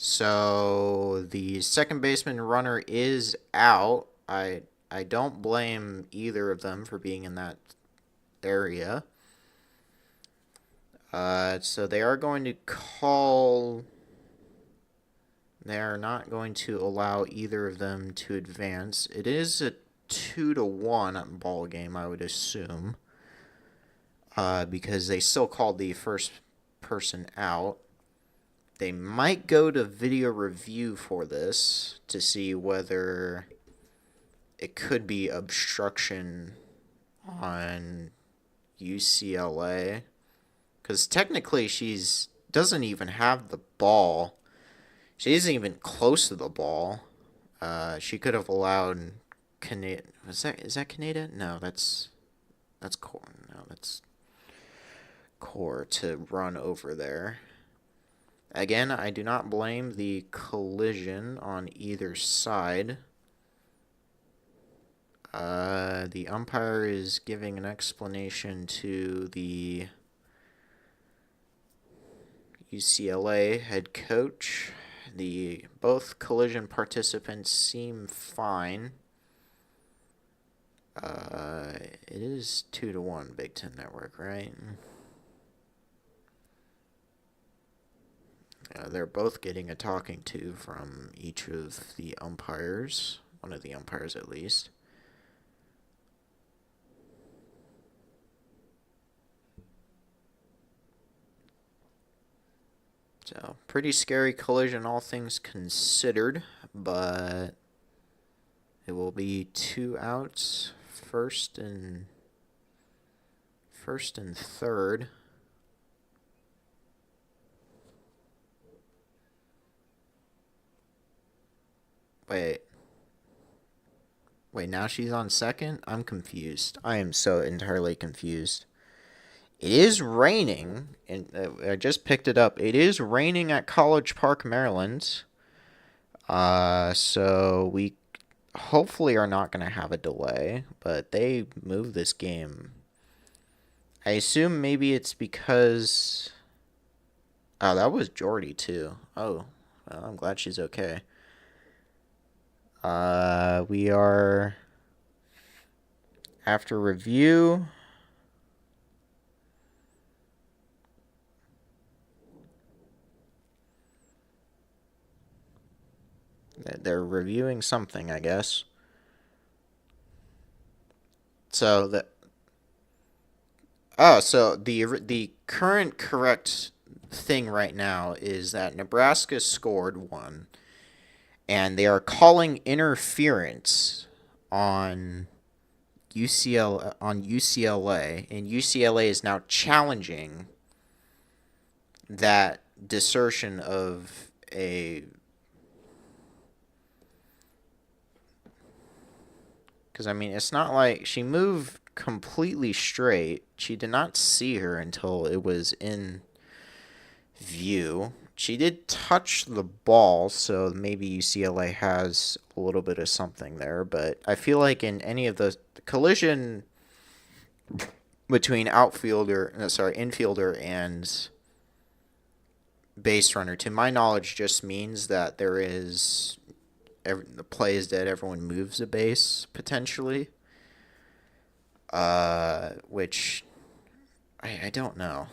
So the second baseman runner is out. I don't blame either of them for being in that area. So they are going to call. They are not going to allow either of them to advance. It is a 2-1 ball game, I would assume, because they still called the first person out. They might go to video review for this to see whether it could be obstruction on UCLA, because technically she doesn't even have the ball. She isn't even close to the ball. She could have allowed Canada. Is that Canada? No, that's Core. No, that's Core to run over there. Again, I do not blame the collision on either side. The umpire is giving an explanation to the UCLA head coach. Both collision participants seem fine. It is 2-1 Big Ten Network, right? They're both getting a talking to from each of the umpires, one of the umpires at least. So, pretty scary collision, all things considered, but it will be 2 outs, first and third. Wait, now she's on second? I'm confused. I am so entirely confused. It is raining, and I just picked it up. It is raining at College Park, Maryland. So we hopefully are not going to have a delay, but they moved this game. I assume maybe it's because... Oh, that was Jordy, too. Oh, well, I'm glad she's okay. We are... After review... They're reviewing something, I guess. So the current correct thing right now is that Nebraska scored 1, and they are calling interference on UCLA, and UCLA is now challenging that desertion of a... Because, I mean, it's not like she moved completely straight. She did not see her until it was in view. She did touch the ball, so maybe UCLA has a little bit of something there. But I feel like in any of the collision between infielder and base runner, to my knowledge, just means that there is... the play is dead, everyone moves a base, potentially. Which I don't know.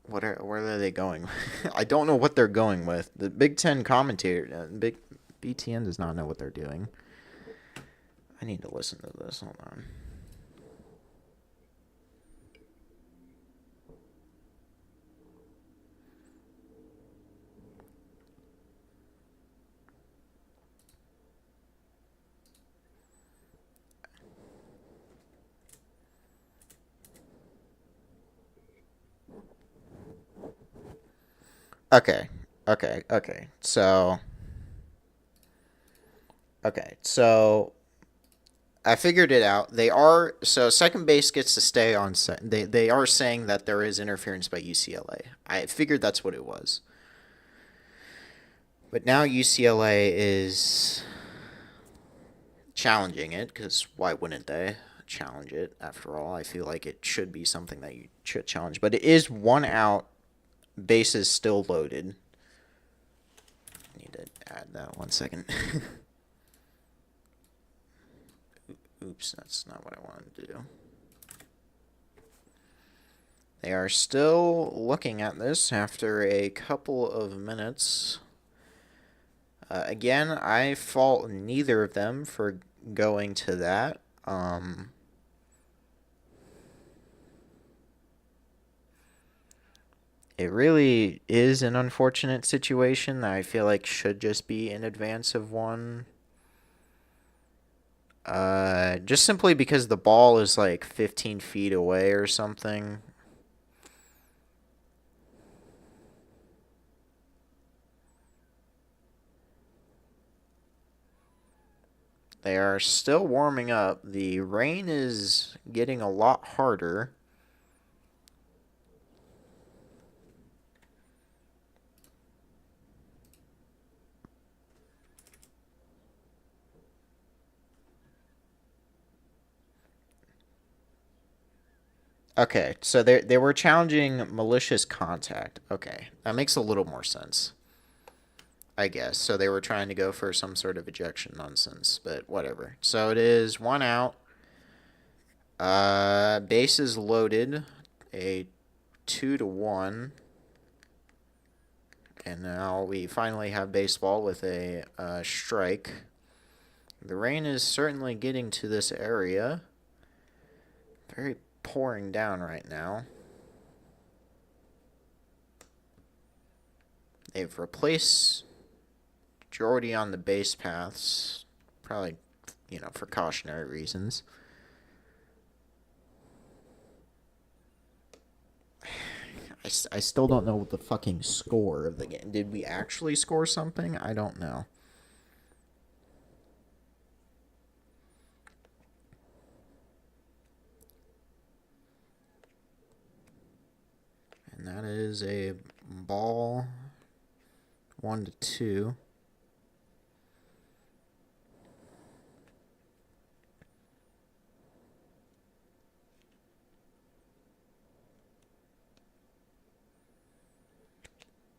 Where are they going? I don't know what they're going with. The Big Ten commentator, Big BTN does not know what they're doing. I need to listen to this. Hold on. Okay. So I figured it out. Second base gets to stay on set. They are saying that there is interference by UCLA. I figured that's what it was. But now UCLA is challenging it, because why wouldn't they challenge it? After all, I feel like it should be something that you should challenge. But it is 1 out, bases still loaded. I need to add that 1 second. Oops, that's not what I wanted to do. They are still looking at this after a couple of minutes. Again, I fault neither of them for going to that. It really is an unfortunate situation that I feel like should just be in advance of one. Just simply because the ball is like 15 feet away or something. They are still warming up. The rain is getting a lot harder. Okay, so they were challenging malicious contact. Okay, that makes a little more sense, I guess. So they were trying to go for some sort of ejection nonsense, but whatever. So it is 1 out. Bases loaded. A 2-1. And now we finally have baseball with a strike. The rain is certainly getting to this area. Very pouring down right now. They've replaced majority on the base paths. Probably, for cautionary reasons. I still don't know what the fucking score of the game. Did we actually score something? I don't know. And that is a ball 1-2.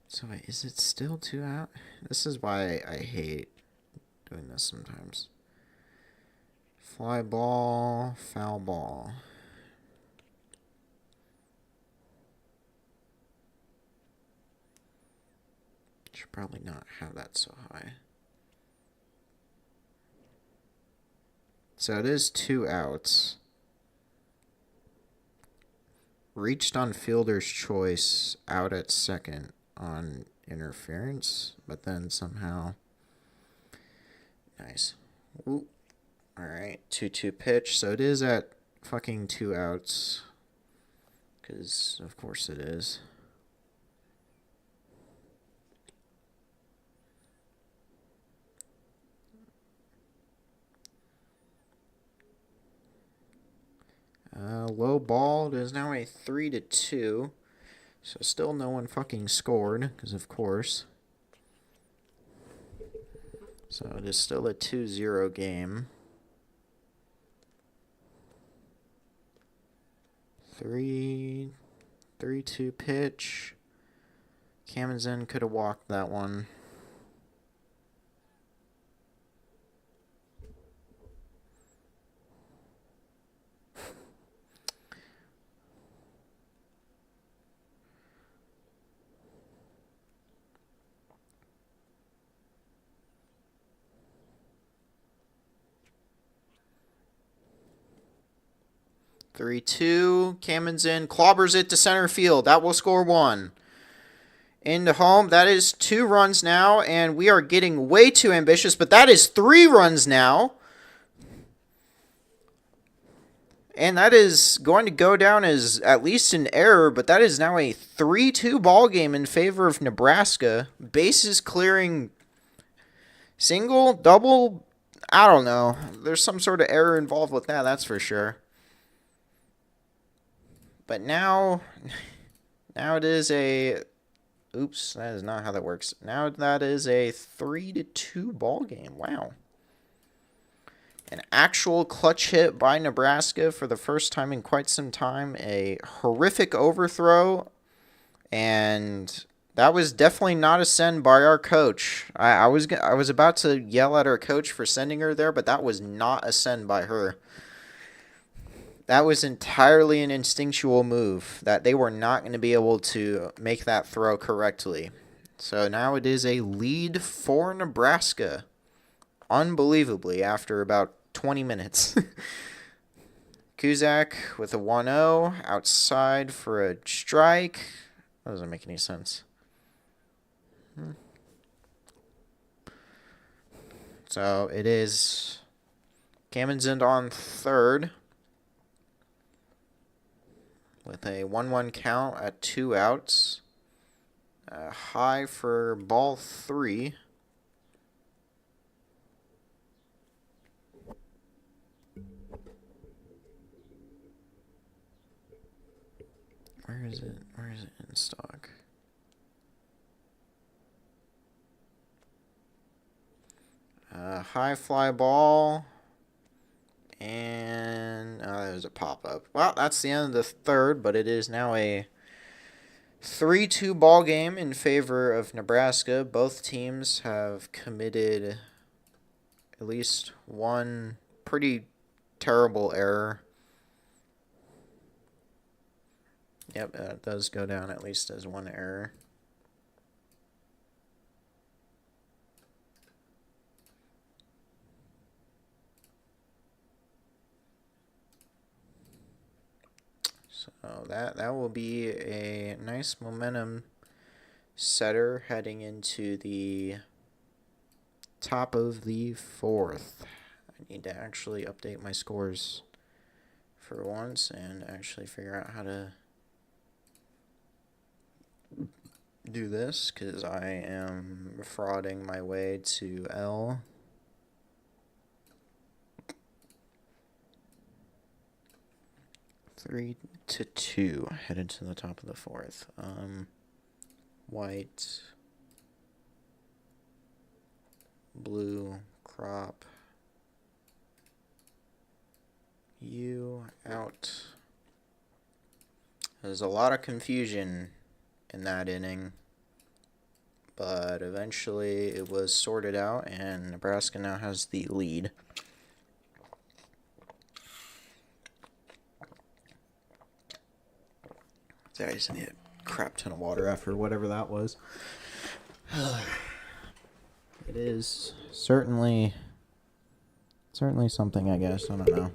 So wait, is it still 2 out? This is why I hate doing this sometimes. Fly ball, foul ball. Should probably not have that so high. So it is 2 outs. Reached on fielder's choice, out at second on interference, but then somehow. Nice. Ooh. Alright, 2-2 pitch. So it is at fucking 2 outs. Because, of course, it is. Low ball. It is now a 3-2. So still no one fucking scored, because of course. So it is still a 2-0 game. 3-2 pitch. Kamenzen could have walked that one. Three, 2. Kamenzen clobbers it to center field. That will score 1. Into home. That is 2 runs now, and we are getting way too ambitious, but that is 3 runs now. And that is going to go down as at least an error, but that is now a 3-2 ball game in favor of Nebraska. Bases clearing single, double, I don't know. There's some sort of error involved with that, that's for sure. But now it is a... Oops, that is not how that works. Now that is a 3-2 ball game. Wow. An actual clutch hit by Nebraska for the first time in quite some time. A horrific overthrow. And that was definitely not a send by our coach. I was about to yell at our coach for sending her there, but that was not a send by her. That was entirely an instinctual move that they were not going to be able to make that throw correctly. So now it is a lead for Nebraska. Unbelievably, after about 20 minutes. Kuzak with a 1-0 outside for a strike. That doesn't make any sense. So it is Kamenzen on third with a 1-1 count at 2 outs. High for ball 3. Where is it? Where is it in stock? High fly ball. And there's a pop-up. Well, that's the end of the third, but it is now a 3-2 ball game in favor of Nebraska. Both teams have committed at least one pretty terrible error. Yep, that does go down at least as one error. So that will be a nice momentum setter heading into the top of the fourth. I need to actually update my scores for once and actually figure out how to do this, because I am frauding my way to L. Three to two, headed to the top of the fourth. White, blue, crop, U, out. There's a lot of confusion in that inning, but eventually it was sorted out, and Nebraska now has the lead. I just need a crap ton of water after whatever that was. It is certainly something, I guess. I don't know.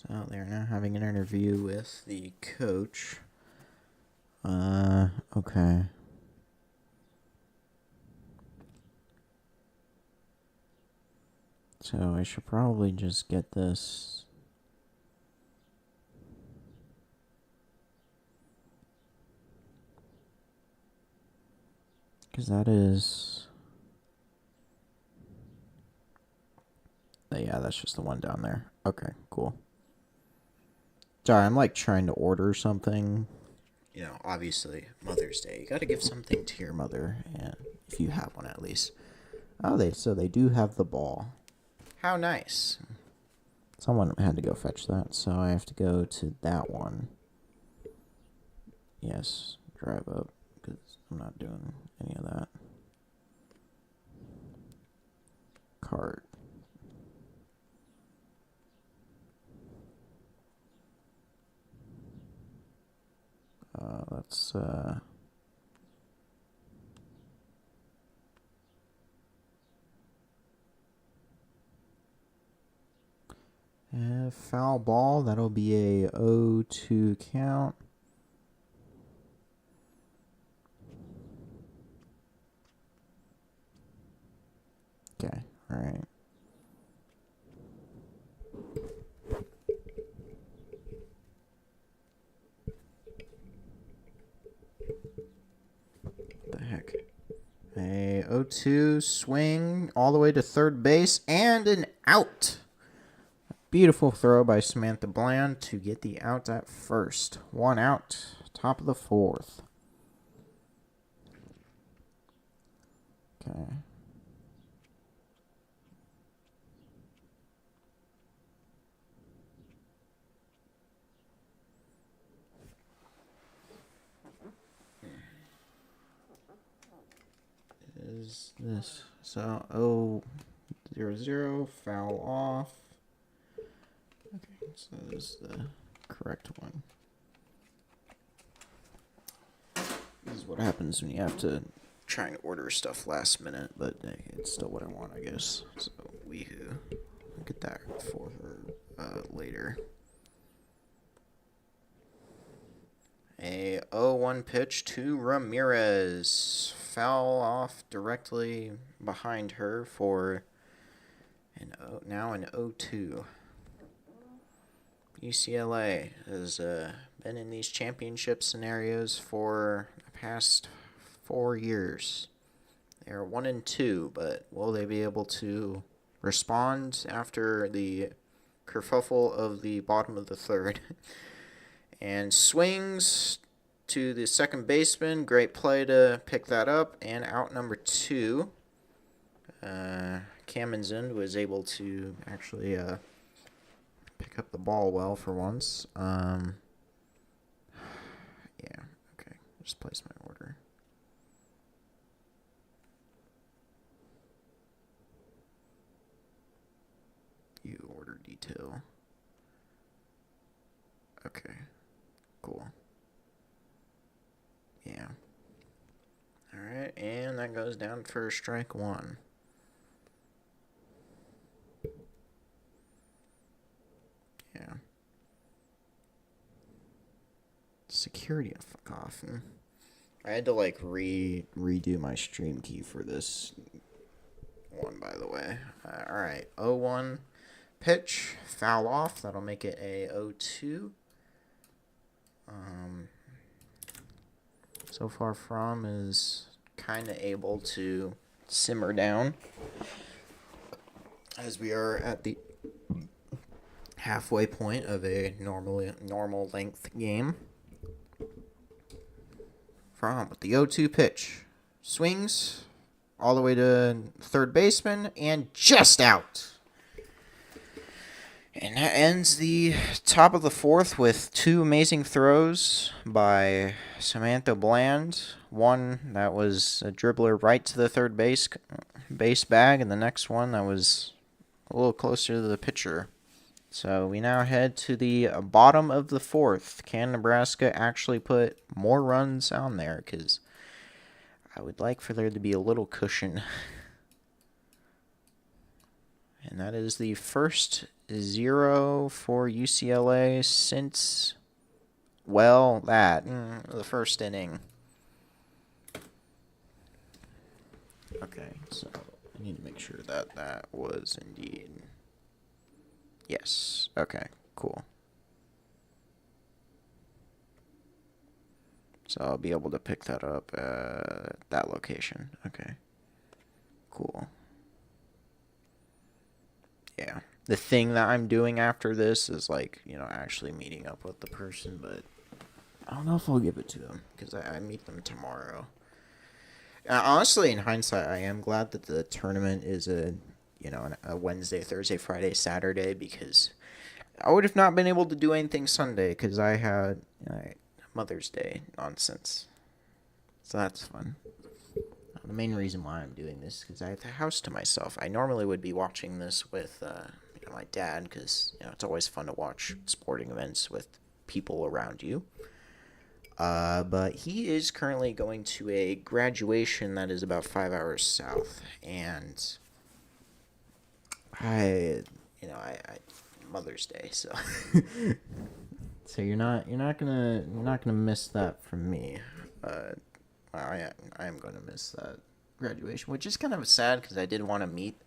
So they're now having an interview with the coach. Okay. So I should probably just get this. Because that is... Yeah, that's just the one down there. Okay, cool. Sorry, I'm like trying to order something. You know, obviously, Mother's Day. You gotta give something to your mother, and if you have one at least. Oh, they do have the ball. How nice. Someone had to go fetch that, so I have to go to that one. Yes, drive up, because I'm not doing any of that. Cart. Let's foul ball. That'll be a 0-2 count. Okay, all right. What the heck? A 0-2 swing all the way to third base and an out. Beautiful throw by Samantha Bland to get the out at first. One out, top of the fourth. Okay. Is this so 0-0 foul off? Okay, so this is the correct one. This is what happens when you have to try and order stuff last minute, but it's still what I want, I guess. So weehoo. I'll get that for her later. A 0-1 pitch to Ramirez. Foul off directly behind her for now an 0-2. UCLA has been in these championship scenarios for the past 4 years. They are 1-2, but will they be able to respond after the kerfuffle of the bottom of the third? And swings to the second baseman. Great play to pick that up. And out number 2. Kamenzind was able to actually pick up the ball well for once. Yeah, okay. Just place my order. You order detail. Okay. Cool. Yeah. Alright, and that goes down for strike 1. Yeah. Security, fuck off. I had to like redo my stream key for this one, by the way. Alright, 0-1 pitch, foul off. That'll make it a 0-2. So far from is kind of able to simmer down as we are at the halfway point of a normal length game. From with the 0-2 pitch, swings all the way to third baseman and just out. And that ends the top of the fourth with 2 amazing throws by Samantha Bland. One that was a dribbler right to the third base bag, and the next one that was a little closer to the pitcher. So we now head to the bottom of the fourth. Can Nebraska actually put more runs on there? Because I would like for there to be a little cushion. And that is the first 0 for UCLA since, well, the first inning. Okay, so I need to make sure that that was indeed. Yes, okay, cool. So I'll be able to pick that up at that location. Okay, cool. Yeah. The thing that I'm doing after this is, like, actually meeting up with the person, but I don't know if I'll give it to them, because I meet them tomorrow. Honestly, in hindsight, I am glad that the tournament is a Wednesday, Thursday, Friday, Saturday, because I would have not been able to do anything Sunday, because I had Mother's Day nonsense. So that's fun. The main reason why I'm doing this is because I have the house to myself. I normally would be watching this with my dad, because it's always fun to watch sporting events with people around you. But he is currently going to a graduation that is about 5 hours south, and I Mother's Day, so so you're not gonna miss that from me. I am going to miss that graduation, which is kind of sad because I did want to meet.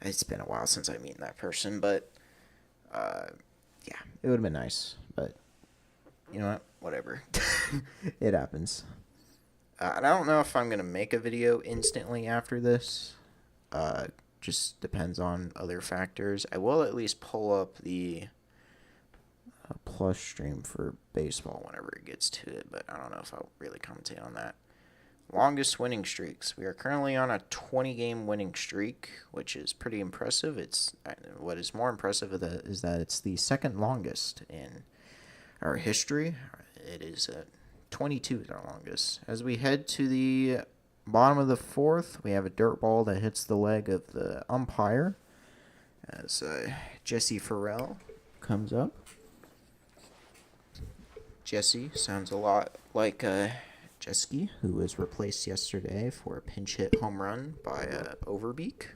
It's been a while since I met that person, but yeah, it would have been nice. But you know what? Whatever. It happens. And I don't know if I'm going to make a video instantly after this. Just depends on other factors. I will at least pull up the plus stream for baseball whenever it gets to it, but I don't know if I'll really commentate on that. Longest winning streaks. We are currently on a 20-game winning streak, which is pretty impressive. What is more impressive is that it's the second longest in our history. It is 22 is our longest. As we head to the bottom of the fourth, we have a dirt ball that hits the leg of the umpire as Jesse Farrell comes up. Jesse sounds a lot like Jeske, who was replaced yesterday for a pinch hit home run by Overbeek.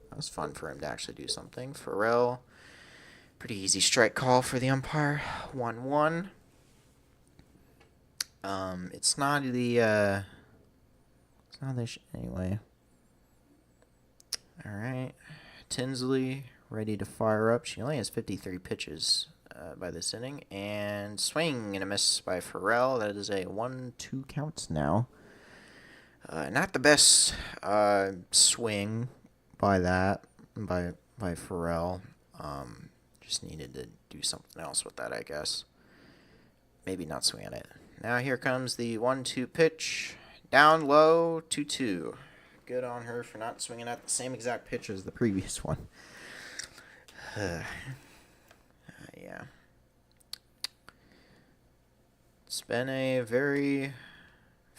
That was fun for him to actually do something. Farrell, pretty easy strike call for the umpire. 1-1. It's not the anyway. All right, Tinsley ready to fire up. She only has 53 pitches by this inning, and swing and a miss by Farrell. That is a 1-2 count now. Not the best swing by Pharrell. Just needed to do something else with that, I guess. Maybe not swing at it. Now here comes the 1-2 pitch. Down low, 2-2. Good on her for not swinging at the same exact pitch as the previous one. Yeah. It's been a very,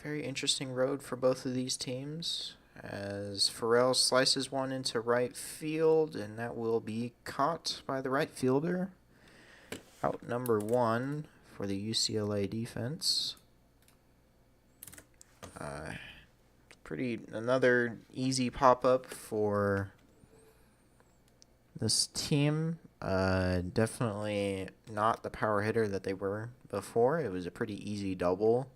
very interesting road for both of these teams, as Pharrell slices one into right field, and that will be caught by the right fielder. Out number one for the UCLA defense. Another easy pop-up for this team. Definitely not the power hitter that they were before. It was a pretty easy double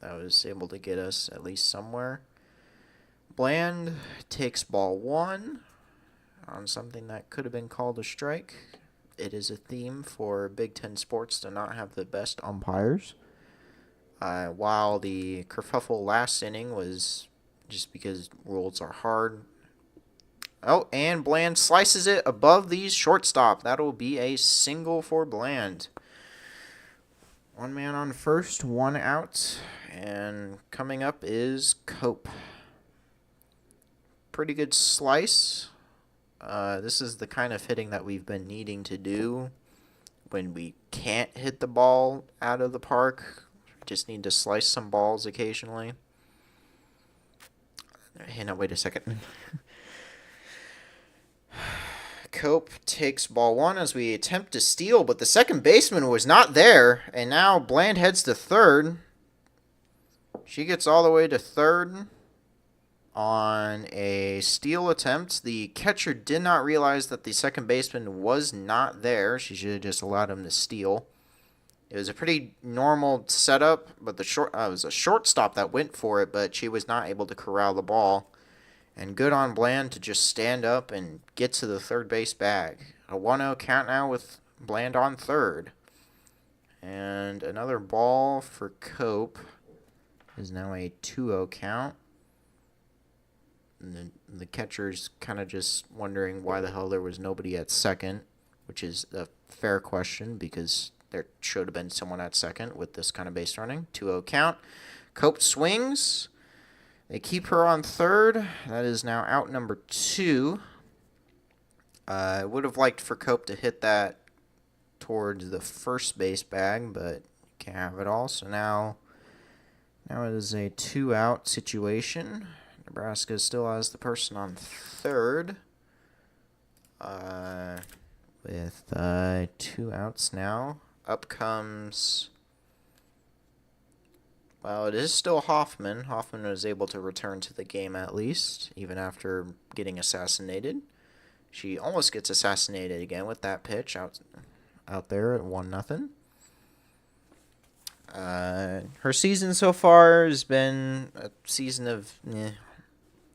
that was able to get us at least somewhere. Bland takes ball one on something that could have been called a strike. It is a theme for Big Ten sports to not have the best umpires. While the kerfuffle last inning was just because rules are hard. Oh, and Bland slices it above the shortstop. That'll be a single for Bland. One man on first, one out. And coming up is Cope. Pretty good slice. This is the kind of hitting that we've been needing to do when we can't hit the ball out of the park. Just need to slice some balls occasionally. Hey, no, wait a second. Cope takes ball one as we attempt to steal, but the second baseman was not there, and now Bland heads to third. She gets all the way to third on a steal attempt. The catcher did not realize that the second baseman was not there. She should have just allowed him to steal. It was a pretty normal setup, but it was a shortstop that went for it, but she was not able to corral the ball. And good on Bland to just stand up and get to the third base bag. A 1-0 count now with Bland on third. And another ball for Cope is now a 2-0 count. And the catcher's kind of just wondering why the hell there was nobody at second, which is a fair question because there should have been someone at second with this kind of base running. 2-0 count. Cope swings. They keep her on third. That is now out number two. I would have liked for Cope to hit that towards the first base bag, but can't have it all. So now it is a 2-out situation. Nebraska still has the person on third. With 2 outs now. Up comes... Well, it is still Hoffman. Hoffman was able to return to the game at least, even after getting assassinated. She almost gets assassinated again with that pitch out there at 1-0. Her season so far has been a season of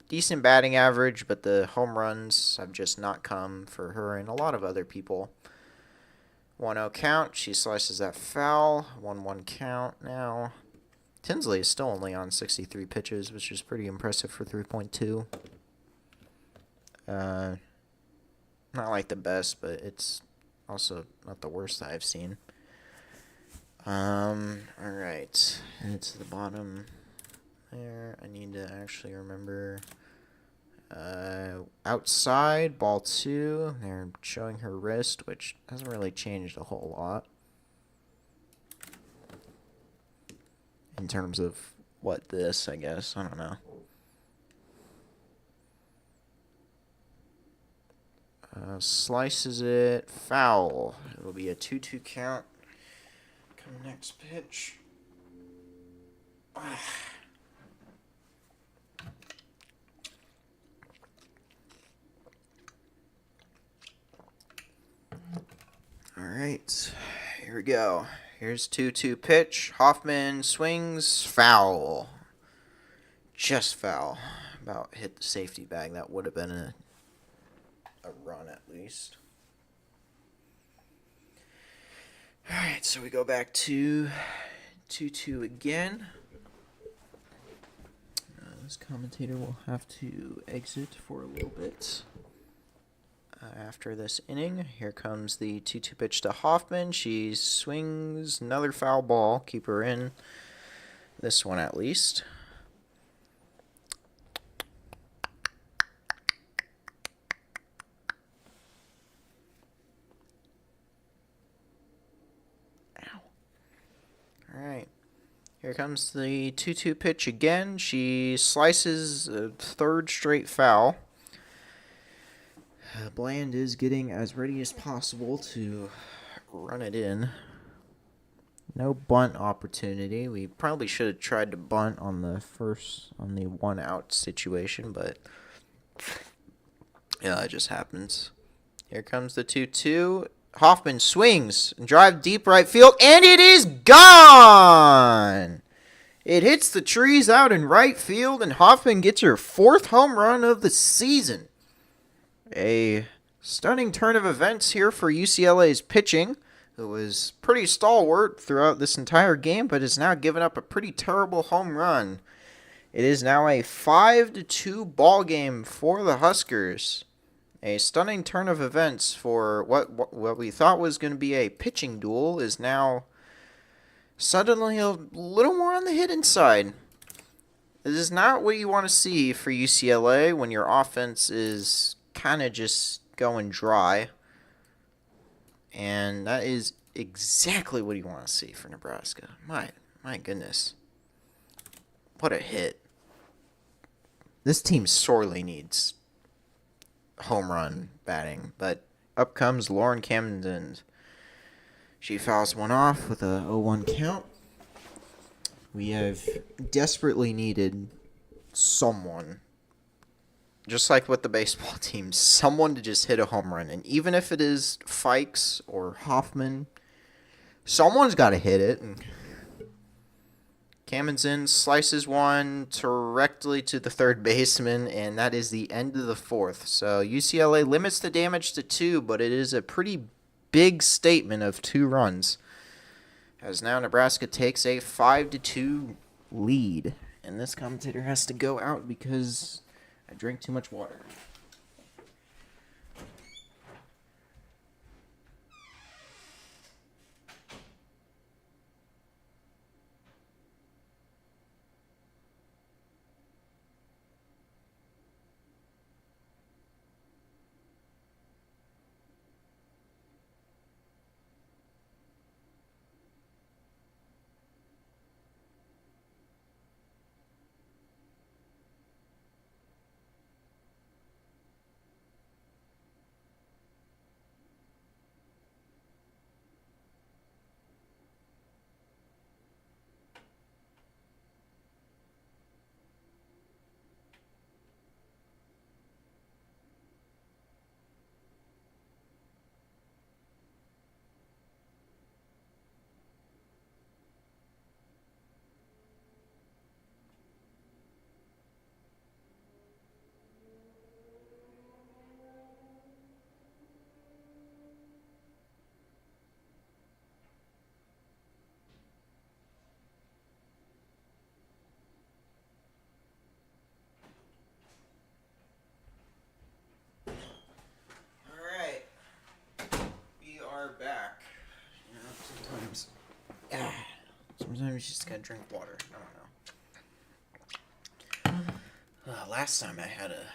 decent batting average, but the home runs have just not come for her and a lot of other people. 1-0 count. She slices that foul. 1-1 count now. Tinsley is still only on 63 pitches, which is pretty impressive for 3.2. Not like the best, but it's also not the worst that I've seen. Alright. It's the bottom there. I need to actually remember. Outside, ball 2. They're showing her wrist, which hasn't really changed a whole lot. In terms of what this, I guess. I don't know. Slices it. Foul. It'll be a 2-2 count. Come next pitch. Alright. Here we go. Here's 2-2 pitch. Hoffman swings. Foul. Just foul. About hit the safety bag. That would have been a run at least. Alright, so we go back to 2-2 again. This commentator will have to exit for a little bit. After this inning, here comes the 2-2 pitch to Hoffman. She swings another foul ball. Keep her in. This one at least. Ow. All right. Here comes the 2-2 pitch again. She slices a third straight foul. Bland is getting as ready as possible to run it in. No bunt opportunity. We probably should have tried to bunt on the 1 out situation, but yeah, it just happens. Here comes the 2-2. Hoffman swings and drive deep right field, and it is gone! It hits the trees out in right field, and Hoffman gets her 4th home run of the season. A stunning turn of events here for UCLA's pitching, who was pretty stalwart throughout this entire game, but has now given up a pretty terrible home run. It is now a 5-2 ball game for the Huskers. A stunning turn of events for what we thought was going to be a pitching duel is now suddenly a little more on the hitting side. This is not what you want to see for UCLA when your offense is kind of just going dry. And that is exactly what you want to see for Nebraska. My goodness. What a hit. This team sorely needs home run batting. But up comes Lauren Camden. She fouls one off with a 0-1 count. We have desperately needed someone, just like with the baseball team, someone to just hit a home run. And even if it is Fikes or Hoffman, someone's got to hit it. And Kamenzen slices one directly to the third baseman, and that is the end of the 4th. So UCLA limits the damage to 2, but it is a pretty big statement of 2 runs, as now Nebraska takes a 5-2 lead. And this commentator has to go out because I drank too much water. Back. You know, sometimes you just gotta drink water. I don't know. Last time I had a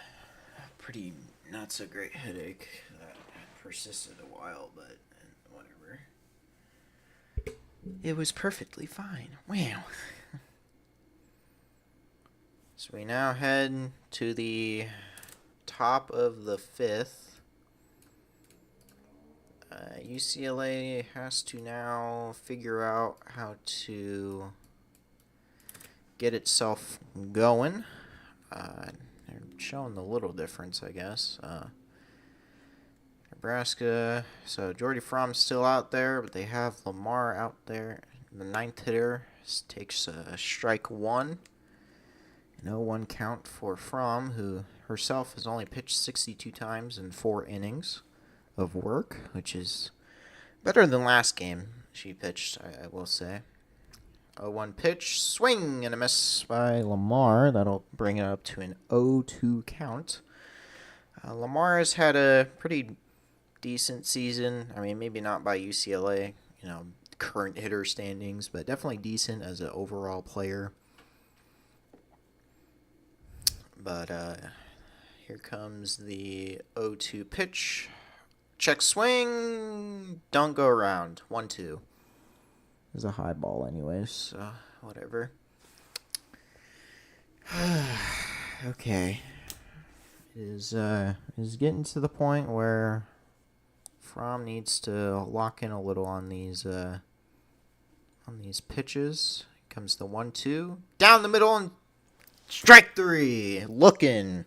pretty not so great headache that persisted a while, but whatever. It was perfectly fine. Wow. So we now head to the top of the 5th. UCLA has to now figure out how to get itself going. They're showing the little difference, I guess. Nebraska, so Jordy Fromm's still out there, but they have Lamar out there. The 9th hitter takes strike 1. An 0-1 count for Fromm, who herself has only pitched 62 times in 4 innings of work, which is better than last game she pitched, I will say. 0-1 pitch, swing and a miss by Lamar. That'll bring it up to an 0-2 count. Lamar has had a pretty decent season. I mean, maybe not by UCLA, current hitter standings, but definitely decent as an overall player. But here comes the 0-2 pitch. Check swing. Don't go around. 1-2. It's a high ball anyways, so whatever. Okay. It is getting to the point where Fromm needs to lock in a little on these pitches. Comes the 1-2. Down the middle and strike 3. Looking.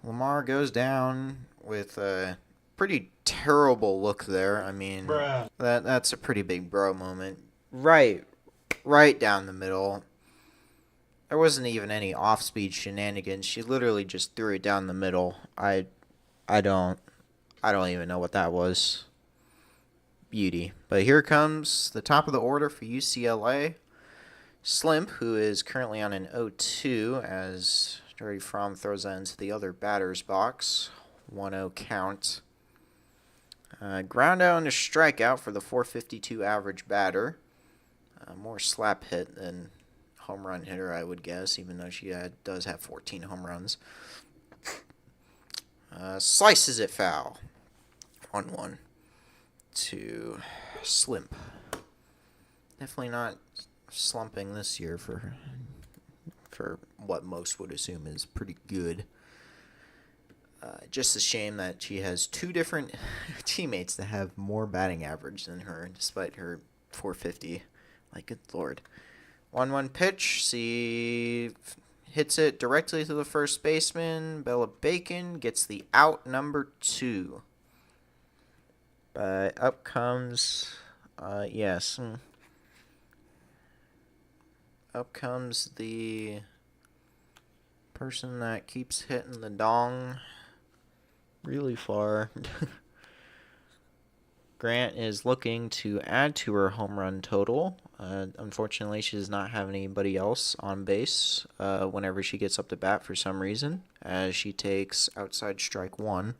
Lamar goes down with a pretty terrible look there. I mean, that's a pretty big bro moment. Right down the middle. There wasn't even any off-speed shenanigans. She literally just threw it down the middle. I don't even know what that was. Beauty. But here comes the top of the order for UCLA. Slimp, who is currently on an 0-2 as Jordy Fromm throws that into the other batter's box. 1-0 count. Ground out and a strikeout for the .452 average batter. More slap hit than home run hitter, I would guess, even though she does have 14 home runs. Slices it foul. 1-1 to Slimp. Definitely not slumping this year for what most would assume is pretty good. Just a shame that she has two different teammates that have more batting average than her, despite her .450. Like, good lord. 1-1 pitch. She hits it directly to the first baseman. Bella Bacon gets the out, number 2. But up comes, yes. Up comes the person that keeps hitting the dong really far. Grant is looking to add to her home run total. Unfortunately, she does not have anybody else on base whenever she gets up to bat for some reason, as she takes outside strike 1.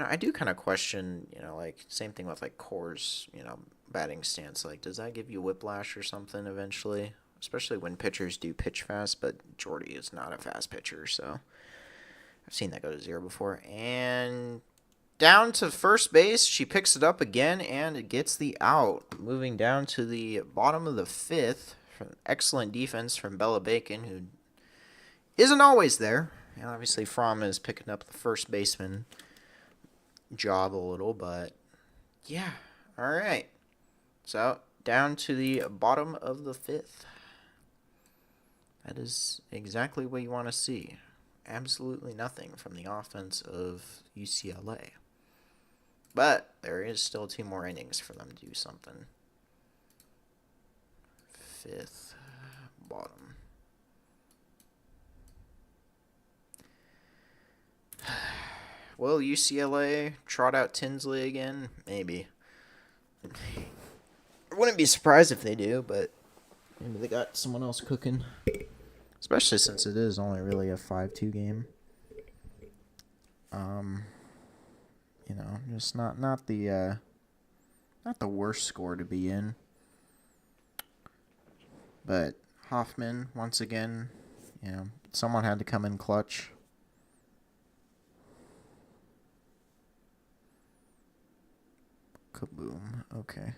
I do kind of question, like, same thing with, like, Core's, batting stance. Like, does that give you whiplash or something eventually? Especially when pitchers do pitch fast, but Jordy is not a fast pitcher, so I've seen that go to 0 before. And down to first base, she picks it up again, and it gets the out. Moving down to the bottom of the 5th. Excellent defense from Bella Bacon, who isn't always there. And obviously, Fromm is picking up the first baseman job a little, but yeah. All right. So, down to the bottom of the 5th. That is exactly what you want to see. Absolutely nothing from the offense of UCLA. But there is still 2 more innings for them to do something. 5th, bottom. Will UCLA trot out Tinsley again? Maybe. I wouldn't be surprised if they do, but maybe they got someone else cooking. Especially since it is only really a 5-2 game. Just not the worst score to be in. But Hoffman, once again, someone had to come in clutch. Kaboom. Okay.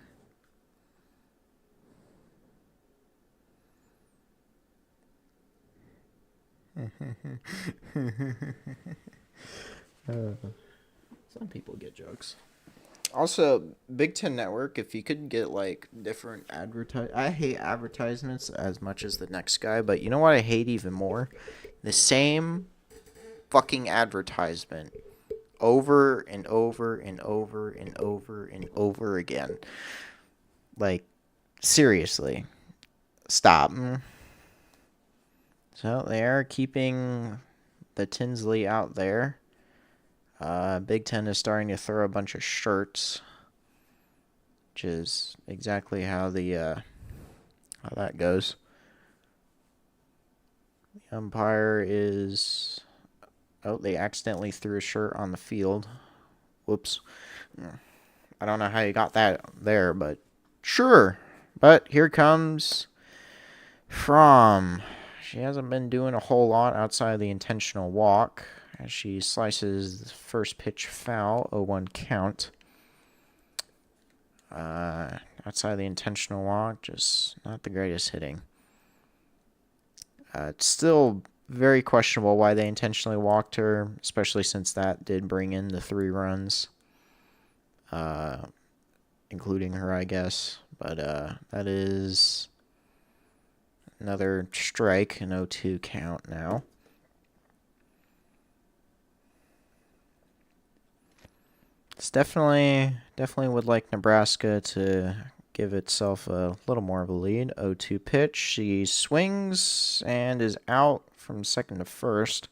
Some people get jokes. Also, Big Ten Network, if you could get, like, different I hate advertisements as much as the next guy, but you know what I hate even more? The same fucking advertisement over and over and over and over and over again. Like, seriously. Stop. So, they are keeping the Tinsley out there. Big Ten is starting to throw a bunch of shirts. which is exactly how how that goes. The umpire is... Oh, they accidentally threw a shirt on the field. Whoops. I don't know how you got that there, but sure. But here comes From. She hasn't been doing a whole lot outside of the intentional walk as she slices the first pitch foul, 0-1 count. Outside of the intentional walk, just not the greatest hitting. It's still very questionable why they intentionally walked her, especially since that did bring in the 3 runs, including her, I guess. But that is another strike, an 0-2 count now. It's definitely would like Nebraska to give itself a little more of a lead. 0-2 pitch. She swings and is out from second to first.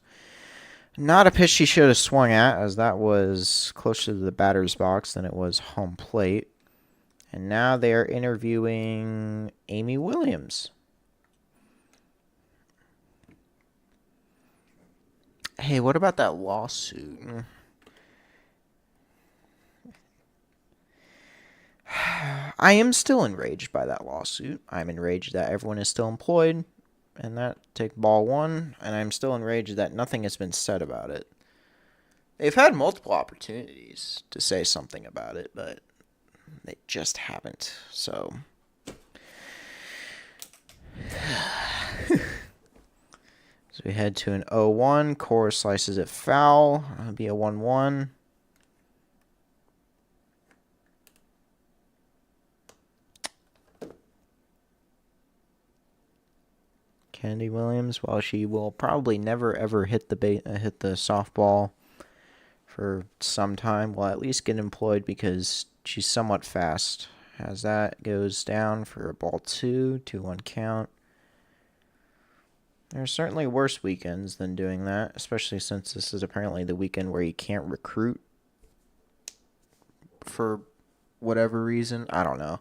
Not a pitch she should have swung at, as that was closer to the batter's box than it was home plate. And now they are interviewing Amy Williams. Hey, what about that lawsuit? I am still enraged by that lawsuit. I'm enraged that everyone is still employed, and that take ball 1, and I'm still enraged that nothing has been said about it. They've had multiple opportunities to say something about it, but they just haven't. So we head to an 0-1. Core slices it foul. It'll be a 1-1. Kennedy Williams, while she will probably never ever hit the softball for some time, will at least get employed because she's somewhat fast. As that goes down for a ball 2, 2-1 count. There's certainly worse weekends than doing that, especially since this is apparently the weekend where you can't recruit for whatever reason. I don't know.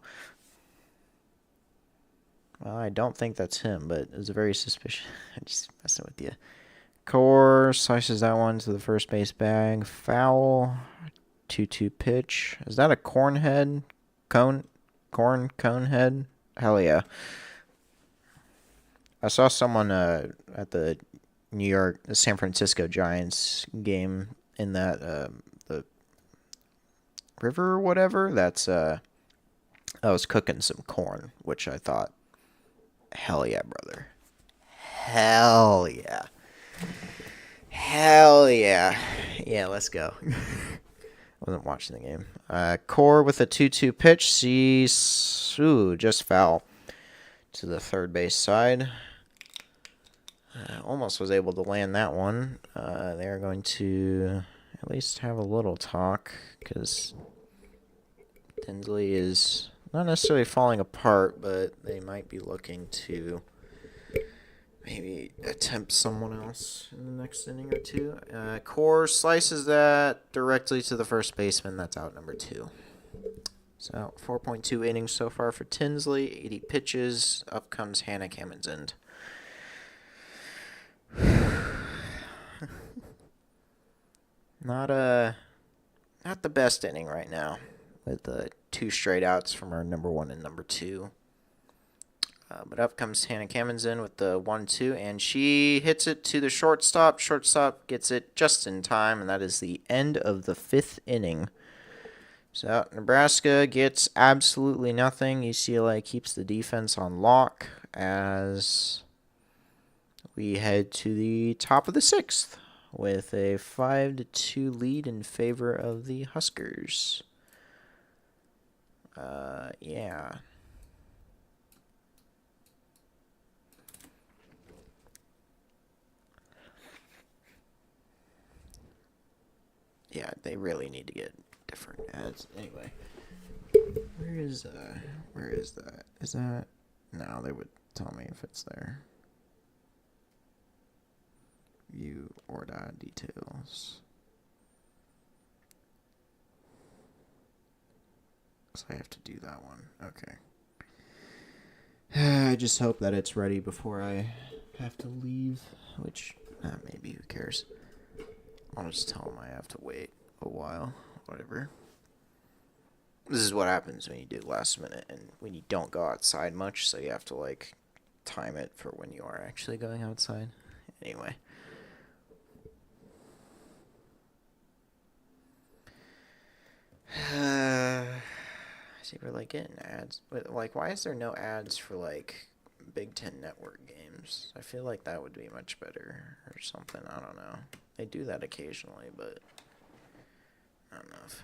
Well, I don't think that's him, but it's very suspicious. I'm just messing with you. Core slices that one to the first base bag. Foul. 2-2 pitch. Is that a corn head? Cone head? Hell yeah. I saw someone at the San Francisco Giants game in that the river or whatever. I was cooking some corn, which I thought, hell yeah, brother. Hell yeah. Hell yeah. Yeah, let's go. I wasn't watching the game. Core with a 2-2 pitch. Just foul to the third base side. Almost was able to land that one. They're going to at least have a little talk, because Tinsley is not necessarily falling apart, but they might be looking to maybe attempt someone else in the next inning or 2. Core slices that directly to the first baseman. That's out number 2. So 4.2 innings so far for Tinsley. 80 pitches. Up comes Hannah Kamenzend. Not the best inning right now, with the 2 straight outs from our number 1 and number 2. But up comes Hannah Kamenzend with the 1-2, and she hits it to the shortstop. Shortstop gets it just in time, and that is the end of the 5th inning. So Nebraska gets absolutely nothing. UCLA keeps the defense on lock as we head to the top of the 6th with a 5-2 lead in favor of the Huskers. Yeah. Yeah, they really need to get different ads. Anyway, where is that? Is that... No, they would tell me if it's there. View order details. So I have to do that one. Okay. I just hope that it's ready before I have to leave, which maybe who cares. I'll just tell them I have to wait a while, whatever. This is what happens when you do last minute and when you don't go outside much, so you have to like time it for when you are actually going outside. Anyway. See, we're like getting ads. But like, why is there no ads for like Big Ten Network games? I feel like that would be much better or something. I don't know. They do that occasionally, but not enough.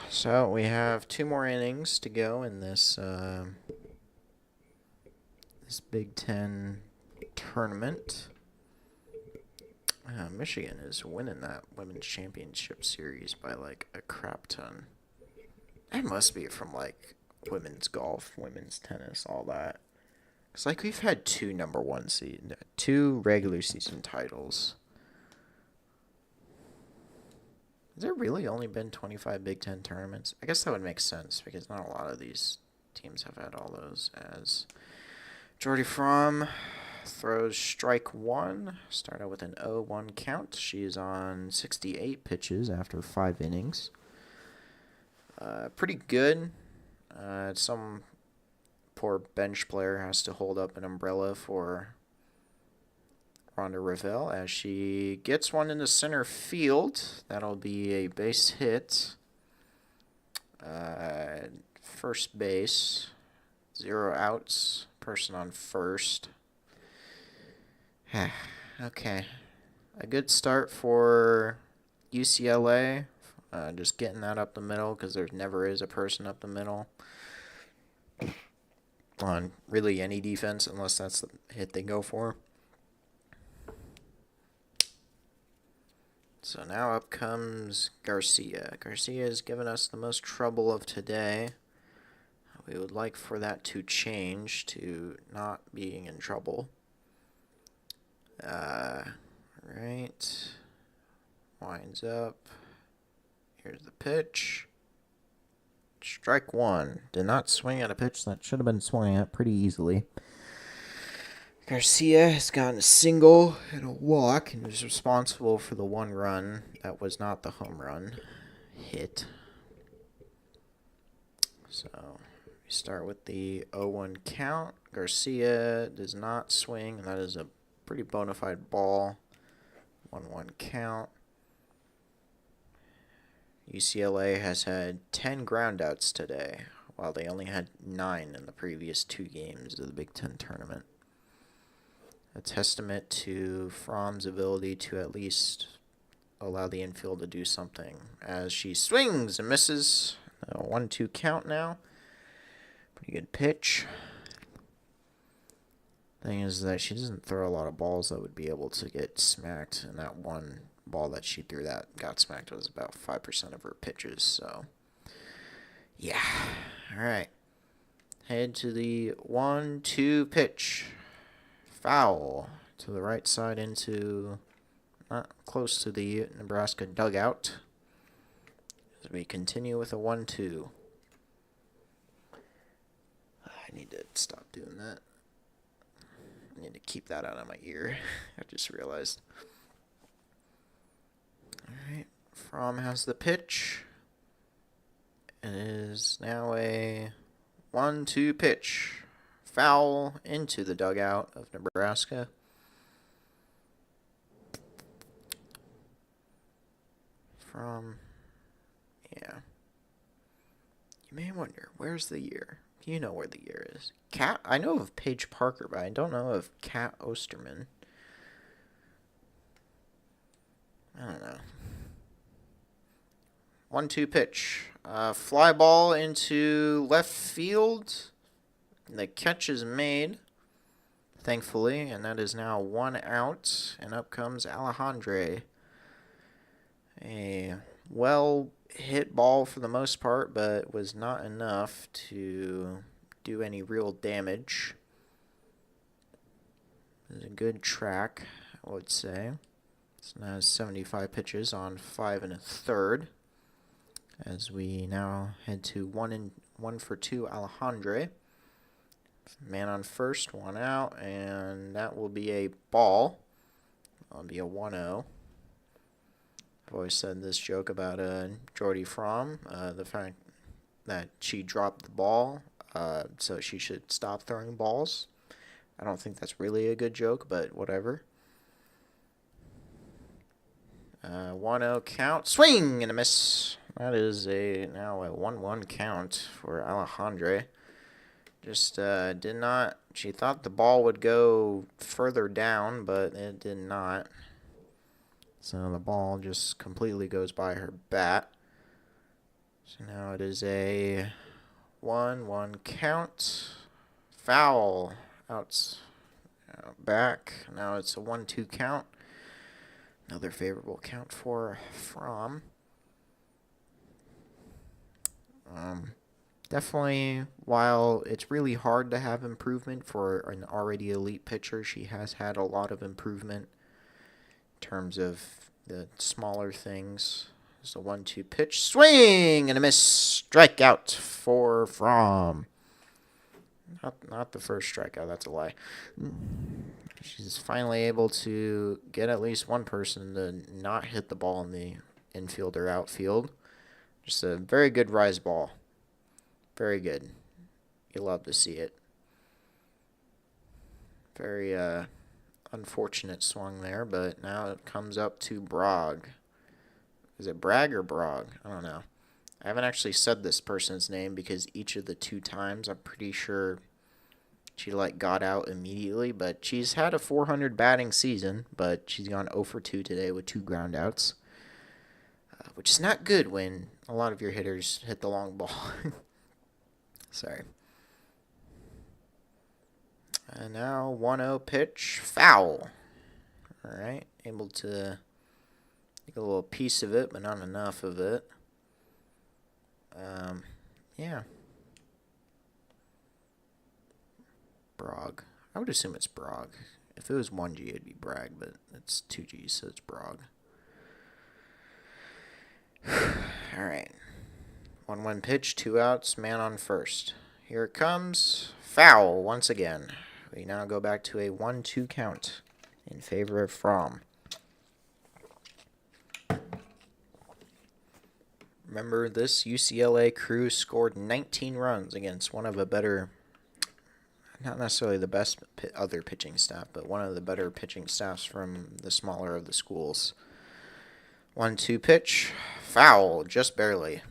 So we have 2 more innings to go in this this Big Ten tournament. Michigan is winning that women's championship series by like a crap ton. That must be from like women's golf, women's tennis, all that. Cause like we've had 2 2 regular season titles. Has there really only been 25 Big Ten tournaments? I guess that would make sense because not a lot of these teams have had all those. As Jordy Fromm throws strike 1. Start out with an 0-1 count. She's on 68 pitches after 5 innings. Pretty good. Some poor bench player has to hold up an umbrella for Rhonda Revelle as she gets one into center field. That'll be a base hit. First base. 0 outs. Person on first. Okay. A good start for UCLA. Just getting that up the middle because there never is a person up the middle on really any defense unless that's the hit they go for. So now up comes Garcia. Garcia has given us the most trouble of today. We would like for that to change to not being in trouble. Right. Winds up. Here's the pitch. Strike 1. Did not swing at a pitch that should have been swung at pretty easily. Garcia has gotten a single and a walk and is responsible for the 1 run that was not the home run hit. So we start with the 0-1 count. Garcia does not swing, and that is a pretty bona fide ball. 1-1 count. UCLA has had 10 groundouts today, while they only had 9 in the previous 2 games of the Big Ten tournament. A testament to Fromm's ability to at least allow the infield to do something as she swings and misses. A 1-2 count now. Pretty good pitch. Thing is that she doesn't throw a lot of balls that would be able to get smacked, and that one ball that she threw that got smacked was about 5% of her pitches. So yeah. All right. Head to the 1-2 pitch. Foul to the right side into not close to the Nebraska dugout as we continue with a 1-2. I need to stop doing that. I need to keep that out of my ear. I just realized. Alright, Fromm has the pitch. It is now a 1-2 pitch. Foul into the dugout of Nebraska. From, yeah. You may wonder, where's the year? You know where the year is. I know of Paige Parker, but I don't know of Kat Osterman. I don't know. 1-2 pitch. Fly ball into left field. The catch is made, thankfully, and that is now 1 out. And up comes Alejandre. A hit ball for the most part, but was not enough to do any real damage. It was a good track, I would say. It's now 75 pitches on 5 1/3. As we now head to 1 for 2 Alejandre. Man on first, 1 out, and that will be a ball. That'll be a 1-0. I've always said this joke about Jordy Fromm, the fact that she dropped the ball, so she should stop throwing balls. I don't think that's really a good joke, but whatever. 1-0 count. Swing and a miss. That is now a 1-1 count for Alejandre. Just did not. She thought the ball would go further down, but it did not. So the ball just completely goes by her bat. So now it is a 1-1 count. Foul. Out back. Now it's a 1-2 count. Another favorable count for Fromm. Definitely, while it's really hard to have improvement for an already elite pitcher, she has had a lot of improvement in terms of the smaller things. There's a 1-2 pitch. Swing and a miss. Strikeout for Fromm. Not the first strikeout, that's a lie. She's finally able to get at least one person to not hit the ball in the infield or outfield. Just a very good rise ball. Very good. You love to see it. Very unfortunate swung there, but now it comes up to Bragg. Is it Bragg or Bragg? I don't know. I haven't actually said this person's name because each of the 2 times I'm pretty sure she got out immediately, but she's had a 400 batting season, but she's gone 0 for 2 today with 2 ground outs, which is not good when a lot of your hitters hit the long ball. Sorry. And now 1-0 pitch, foul. All right, able to take a little piece of it, but not enough of it. Yeah. Bragg. I would assume it's Bragg. If it was 1 G, it'd be Bragg, but it's 2 G's, so it's Bragg. All right. 1-1 pitch, 2 outs, man on first. Here it comes. Foul once again. We now go back to a 1-2 count in favor of Fromm. Remember, this UCLA crew scored 19 runs against one of the better, not necessarily the best other pitching staff, but one of the better pitching staffs from the smaller of the schools. 1-2 pitch. Foul, just barely.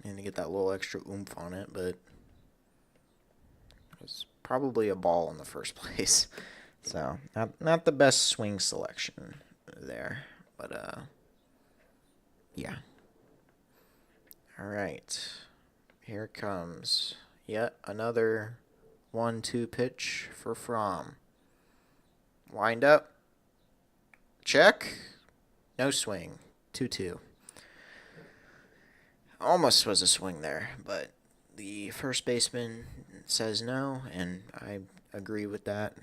And to get that little extra oomph on it, but it was probably a ball in the first place. So, not the best swing selection there, but yeah. All right. Here it comes. Yet another 1-2 pitch for Fromm. Wind up. Check. No swing. 2-2. Almost was a swing there, but the first baseman says no, and I agree with that.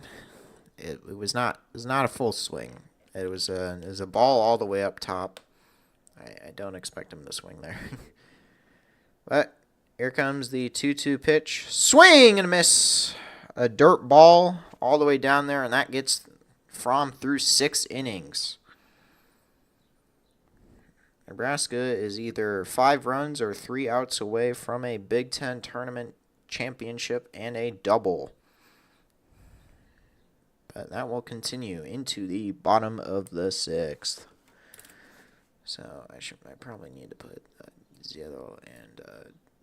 It was not a full swing. It was a ball all the way up top. I don't expect him to swing there. But here comes the 2-2 pitch. Swing and a miss. A dirt ball all the way down there, and that gets Fromm through 6 innings. Nebraska is either 5 runs or 3 outs away from a Big Ten tournament championship and a double. But that will continue into the bottom of the 6th. So I probably need to put 0 and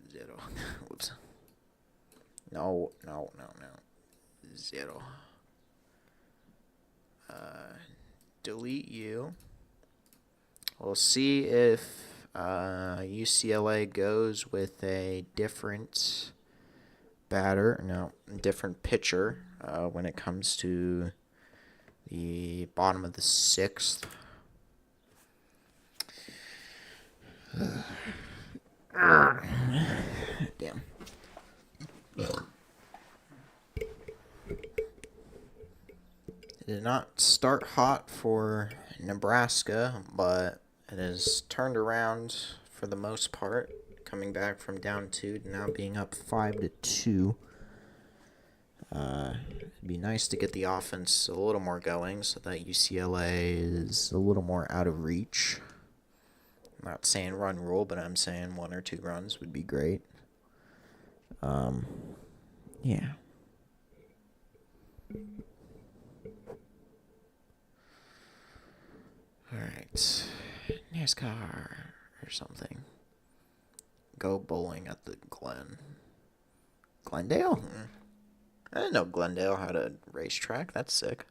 0. Whoops. No. 0. Delete you. We'll see if UCLA goes with a different different pitcher when it comes to the bottom of the 6th. Damn. It did not start hot for Nebraska, but it has turned around for the most part, coming back from down 2 to now being up 5-2. It'd be nice to get the offense a little more going so that UCLA is a little more out of reach. I'm not saying run rule, but I'm saying 1 or 2 runs would be great. Yeah. Alright. NASCAR or something. Go bowling at the Glendale? I didn't know Glendale had a racetrack. That's sick.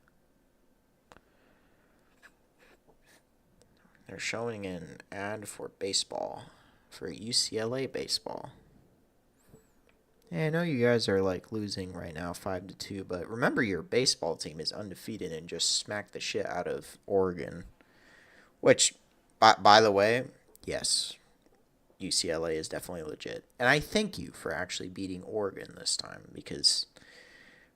They're showing an ad for baseball. For UCLA baseball. Yeah, I know you guys are like losing right now 5-2, but remember your baseball team is undefeated and just smacked the shit out of Oregon. Which, by the way, yes, UCLA is definitely legit. And I thank you for actually beating Oregon this time because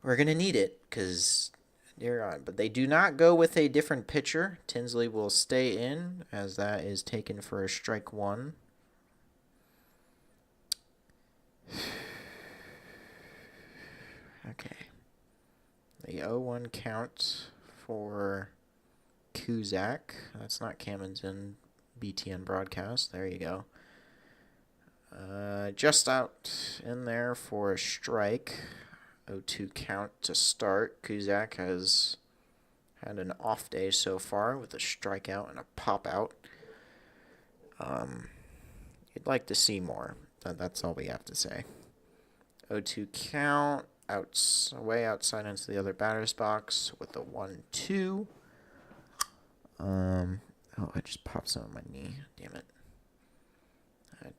we're going to need it because you're on. But they do not go with a different pitcher. Tinsley will stay in as that is taken for a strike 1. Okay. The 0-1 count for Kuzak. That's not Kamens in BTN broadcast. There you go. Just out in there for a strike. 0-2 count to start. Kuzak has had an off day so far with a strikeout and a pop out. You'd like to see more. That's all we have to say. 0-2 count. Way outside into the other batter's box with a 1-2. Oh, I just popped some on my knee. Damn it.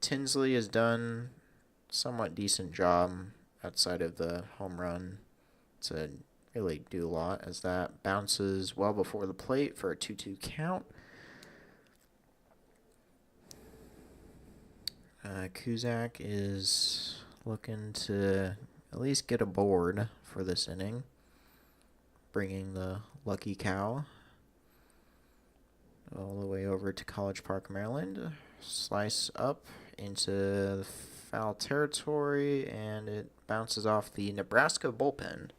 Tinsley has done somewhat decent job outside of the home run to really do a lot as that bounces well before the plate for a 2-2 count. Kuzak is looking to at least get a board for this inning, bringing the lucky cow all the way over to College Park, Maryland. Slice up into the foul territory, and it bounces off the Nebraska bullpen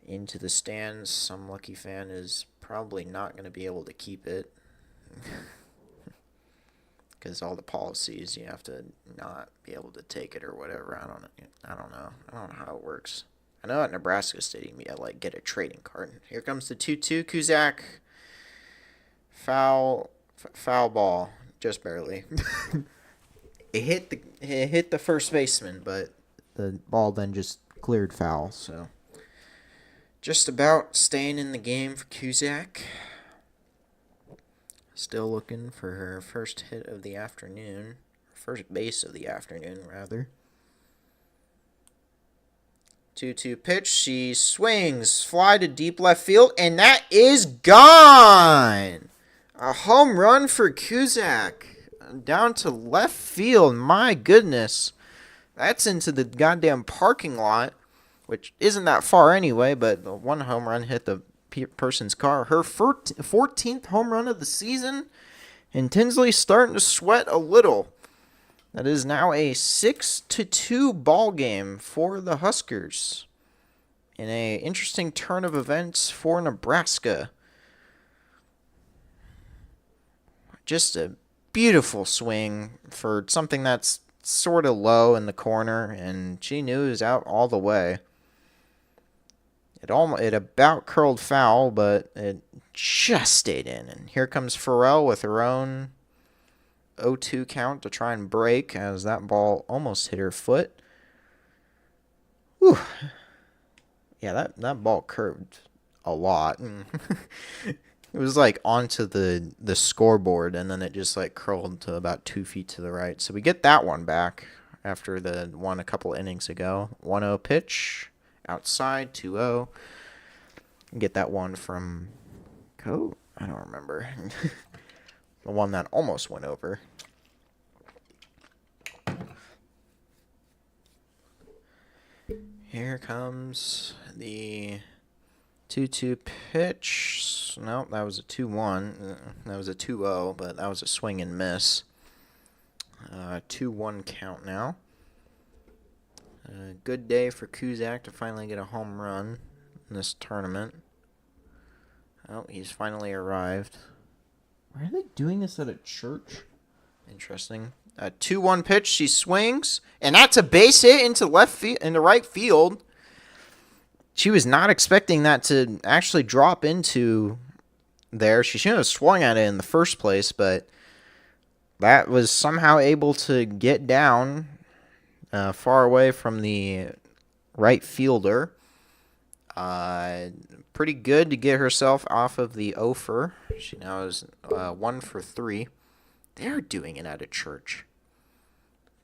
into the stands. Some lucky fan is probably not going to be able to keep it because all the policies, you have to not be able to take it or whatever. I don't know. I don't know how it works. I know at Nebraska Stadium you get a trading card. Here comes the 2-2. Kuzak. Foul ball, just barely. It hit the first baseman, but the ball then just cleared foul. So just about staying in the game for Kuzak. Still looking for her first hit of the afternoon, first base of the afternoon rather. 2-2 pitch. She swings, fly to deep left field, and that is gone. A home run for Kuzak. Down to left field. My goodness. That's into the goddamn parking lot, which isn't that far anyway, but the one home run hit the person's car. Her 14th home run of the season, and Tinsley's starting to sweat a little. That is now a 6-2 ball game for the Huskers in a interesting turn of events for Nebraska. Just a beautiful swing for something that's sort of low in the corner, and she knew it was out all the way. It about curled foul, but it just stayed in. And here comes Farrell with her own 0-2 count to try and break as that ball almost hit her foot. Whew. Yeah, that ball curved a lot. It was onto the scoreboard, and then it just curled to about 2 feet to the right. So we get that one back after the one a couple innings ago. 1-0 pitch, outside, 2-0. Get that one from I don't remember. The one that almost went over. Here comes the 2-2 pitch. Nope, that was a 2-1. That was a 2-0, but that was a swing and miss. 2-1 count now. Good day for Kuzak to finally get a home run in this tournament. Oh, he's finally arrived. Why are they doing this at a church? Interesting. A 2-1 pitch. She swings, and that's a base hit into into right field. She was not expecting that to actually drop into there. She shouldn't have swung at it in the first place, but that was somehow able to get down far away from the right fielder. Pretty good to get herself off of the offer. She now is 1 for 3. They're doing it at a church.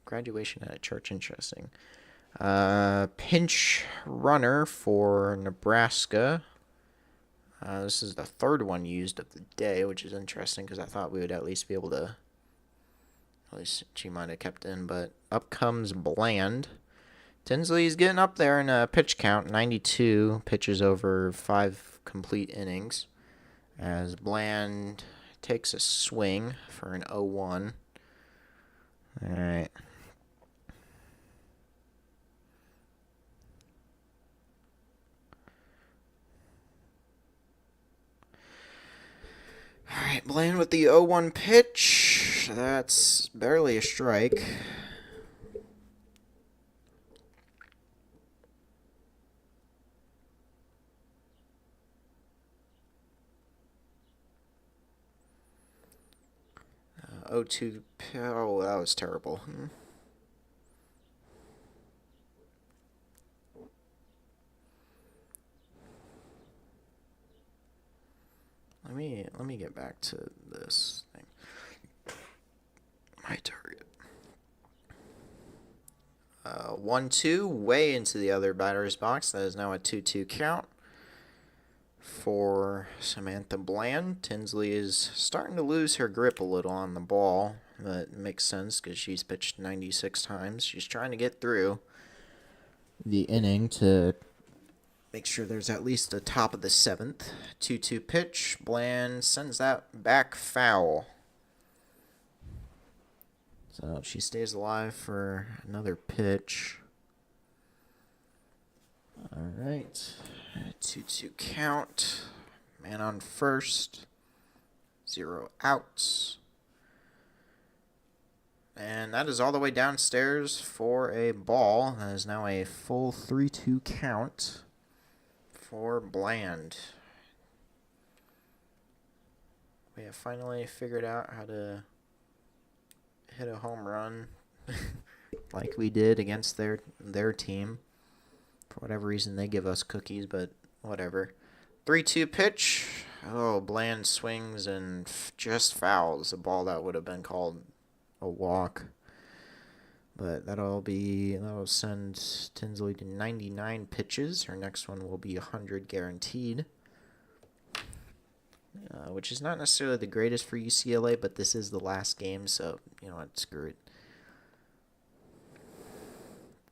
Graduation at a church, interesting. Pinch runner for Nebraska. This is the third one used of the day, which is interesting because I thought we would at least be able to. At least she might have kept in, but up comes Bland. Tinsley's getting up there in a pitch count, 92 pitches over 5 complete innings, as Bland takes a swing for an 0-1. All right. All right, Bland with the 0-1 pitch. That's barely a strike. Oh, that was terrible. Let me get back to this thing. My target. 1-2, way into the other batter's box. That is now a 2-2 count for Samantha Bland. Tinsley is starting to lose her grip a little on the ball. That makes sense because she's pitched 96 times. She's trying to get through the inning to make sure there's at least a top of the 7th. 2-2 pitch. Bland sends that back foul. So she stays alive for another pitch. All right. 2-2 count. Man on first. 0 outs. And that is all the way downstairs for a ball. That is now a full 3-2 count for Bland. We have finally figured out how to hit a home run like we did against their team. For whatever reason, they give us cookies, but whatever. 3-2 pitch. Oh, Bland swings and just fouls a ball that would have been called a walk. But that'll send Tinsley to 99 pitches. Her next one will be 100 guaranteed. Which is not necessarily the greatest for UCLA, but this is the last game, so, you know what, screw it.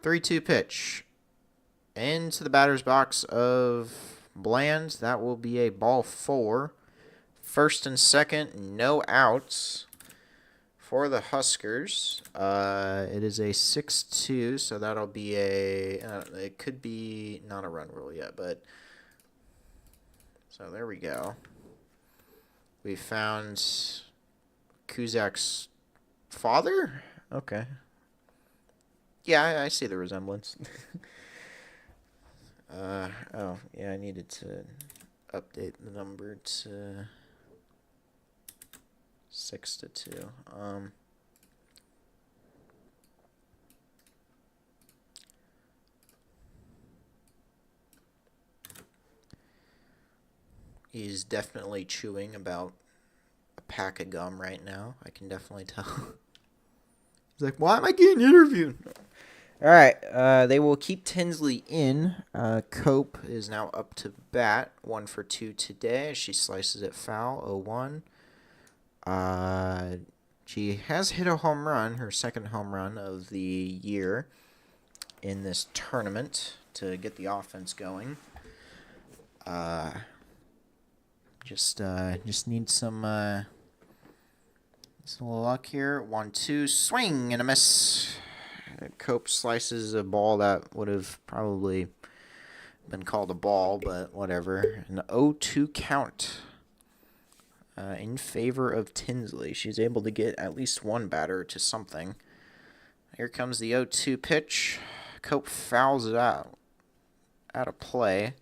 3-2 pitch. Into the batter's box of Bland. That will be a ball 4. First and second, no outs for the Huskers. It is a 6-2, so that'll be it could be not a run rule yet, but so there we go. We found Kuzak's father? Okay. Yeah, I see the resemblance. Oh, yeah, I needed to update the number to 6-2. He's definitely chewing about a pack of gum right now. I can definitely tell. He's like, why am I getting interviewed? All right, they will keep Tinsley in. Cope is now up to bat, 1 for 2 today. She slices it foul, 0-1. She has hit a home run, her second home run of the year in this tournament to get the offense going. Just need some luck here. 1-2, swing and a miss. Cope slices a ball that would have probably been called a ball, but whatever. An 0-2 count in favor of Tinsley. She's able to get at least one batter to something. Here comes the 0-2 pitch. Cope fouls it out of play.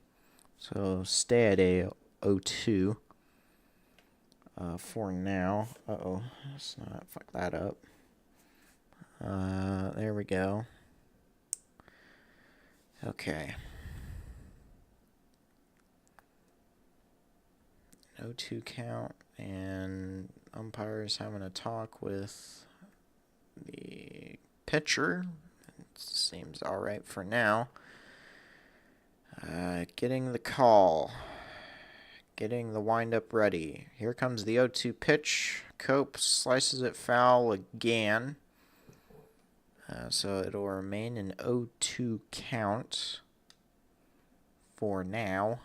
So stay at a 0-2 for now. Uh-oh. Let's not fuck that up. There we go. Okay. 0-2 count, and umpires having a talk with the pitcher. It seems all right for now. Getting the call. Getting the windup ready. Here comes the 0-2 pitch. Cope slices it foul again. So it'll remain an 0-2 count for now.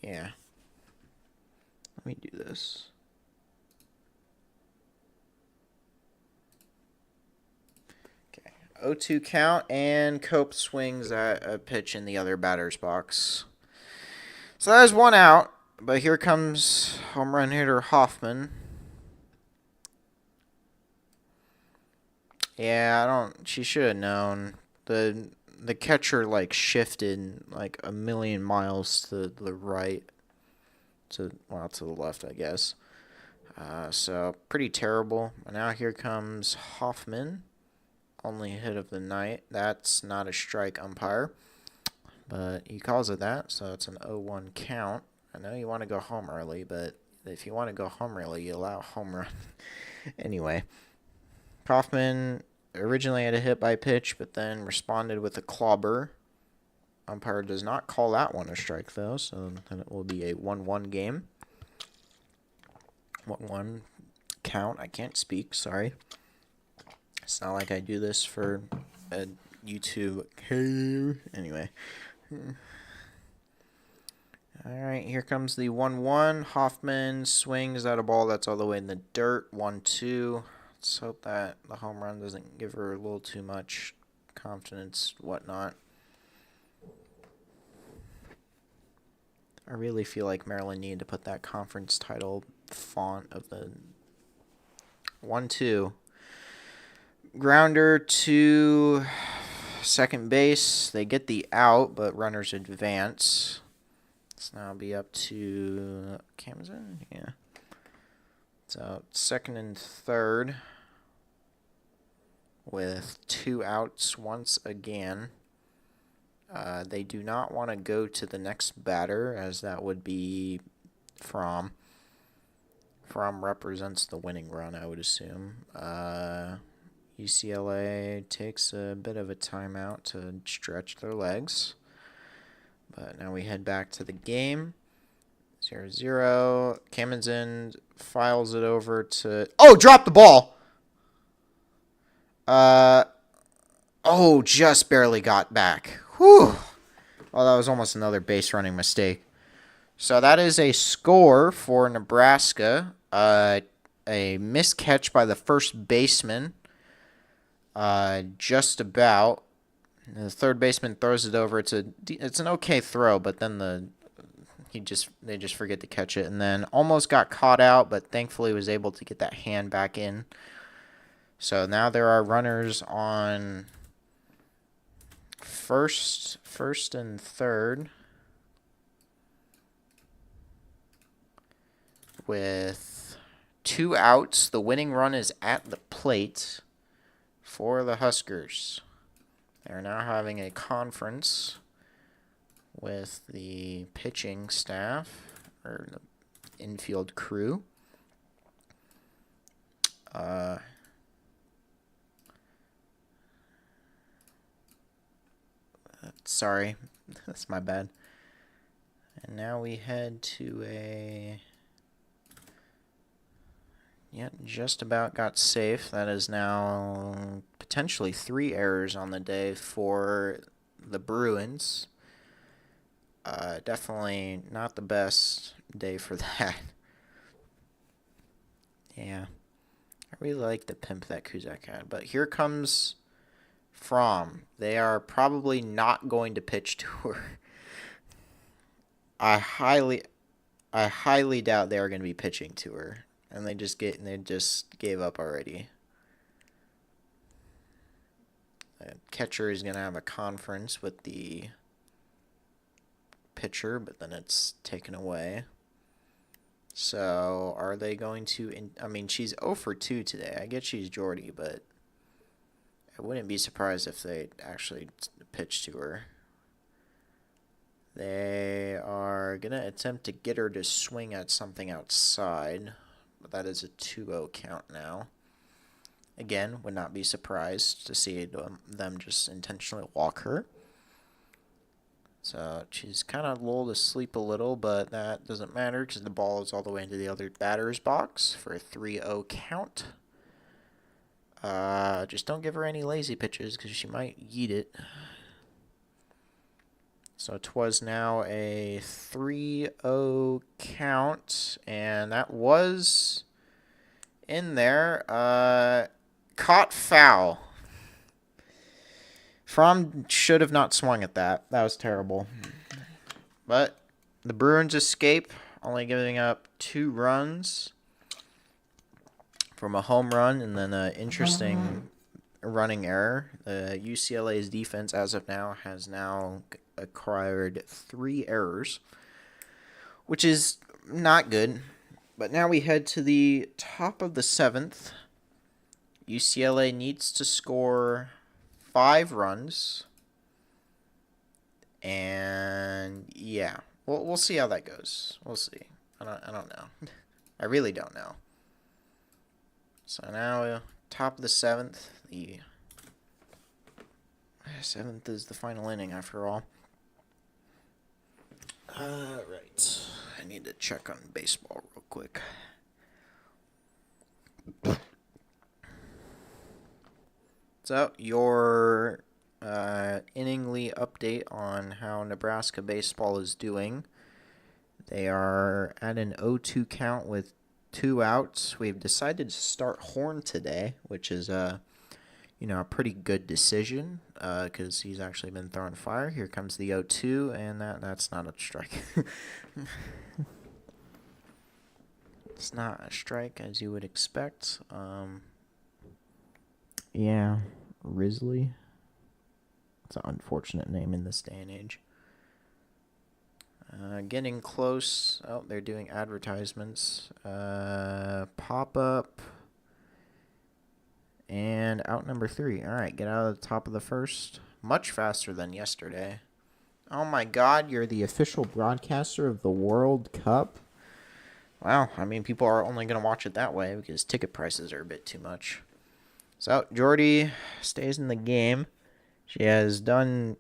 Yeah. Let me do this. Okay. 0-2 count, and Cope swings at a pitch in the other batter's box. So that is one out, but here comes home run hitter Hoffman. Yeah, she should have known. The catcher shifted a million miles to the right, to the left, I guess. So pretty terrible. Now here comes Hoffman, only hit of the night. That's not a strike, umpire, but he calls it that, so it's an 0-1 count. I know you want to go home early, but if you want to go home early, you allow a home run. Anyway, Hoffman originally had a hit by pitch, but then responded with a clobber. Umpire does not call that one a strike, though, so then it will be a 1-1 game. 1-1 count. I can't speak, sorry. It's not like I do this for a YouTube. Anyway. Alright, here comes the 1-1. Hoffman swings at a ball that's all the way in the dirt. 1-2. Let's hope that the home run doesn't give her a little too much confidence, whatnot. I really feel like Maryland needed to put that conference title font of the 1-2. Grounder to second base. They get the out, but runners advance. Let's now be up to Camden. Yeah. So second and third with 2 outs once again. They do not want to go to the next batter, as that would be Fromm. Fromm represents the winning run, I would assume. UCLA takes a bit of a timeout to stretch their legs. But now we head back to the game. 0-0. Camden files it over to... Oh, drop the ball! Just barely got back. Whew. Oh, that was almost another base running mistake. So that is a score for Nebraska. A miscatch by the first baseman. Just about. The third baseman throws it over. It's an okay throw, but then they just forget to catch it, and then almost got caught out, but thankfully was able to get that hand back in. So now there are runners on first and third with 2 outs. The winning run is at the plate for the Huskers. They're now having a conference with the pitching staff, or the infield crew. Sorry, that's my bad. And now we head to a... Yep, just about got safe. That is now potentially 3 errors on the day for the Bruins. Definitely not the best day for that. Yeah. I really like the pimp that Kuzak had. But here comes From. They are probably not going to pitch to her. I highly doubt they are going to be pitching to her. And they just gave up already. The catcher is going to have a conference with the pitcher, but then it's taken away. So, are they going to... I mean, she's 0 for 2 today. I get she's Jordy, but I wouldn't be surprised if they actually pitch to her. They are going to attempt to get her to swing at something outside, but that is a 2-0 count now. Again, would not be surprised to see them just intentionally walk her. So she's kind of lulled asleep a little, but that doesn't matter because the ball is all the way into the other batter's box for a 3-0 count. Just don't give her any lazy pitches because she might yeet it. So it was now a 3-0 count, and that was in there. Caught foul. Fromm should have not swung at that. That was terrible. But the Bruins escape, only giving up 2 runs from a home run and then an interesting running error. The UCLA's defense, as of now, has now acquired 3 errors, which is not good. But now we head to the top of the 7th. UCLA needs to score 5 runs. And yeah, we'll see how that goes. We'll see. I don't know. I really don't know. So now top of the 7th. The 7th is the final inning after all. Right. I need to check on baseball real quick. So, your inningly update on how Nebraska baseball is doing. They are at an 0-2 count with 2 outs. We've decided to start Horn today, which is a pretty good decision because he's actually been throwing fire. Here comes the 0-2, and that's not a strike. It's not a strike as you would expect. Yeah, Risley. It's an unfortunate name in this day and age. Getting close. Oh, they're doing advertisements. Pop up. And out number 3. All right, get out of the top of the first. Much faster than yesterday. Oh my God, you're the official broadcaster of the World Cup? Wow, I mean, people are only going to watch it that way because ticket prices are a bit too much. So, Jordy stays in the game. She has done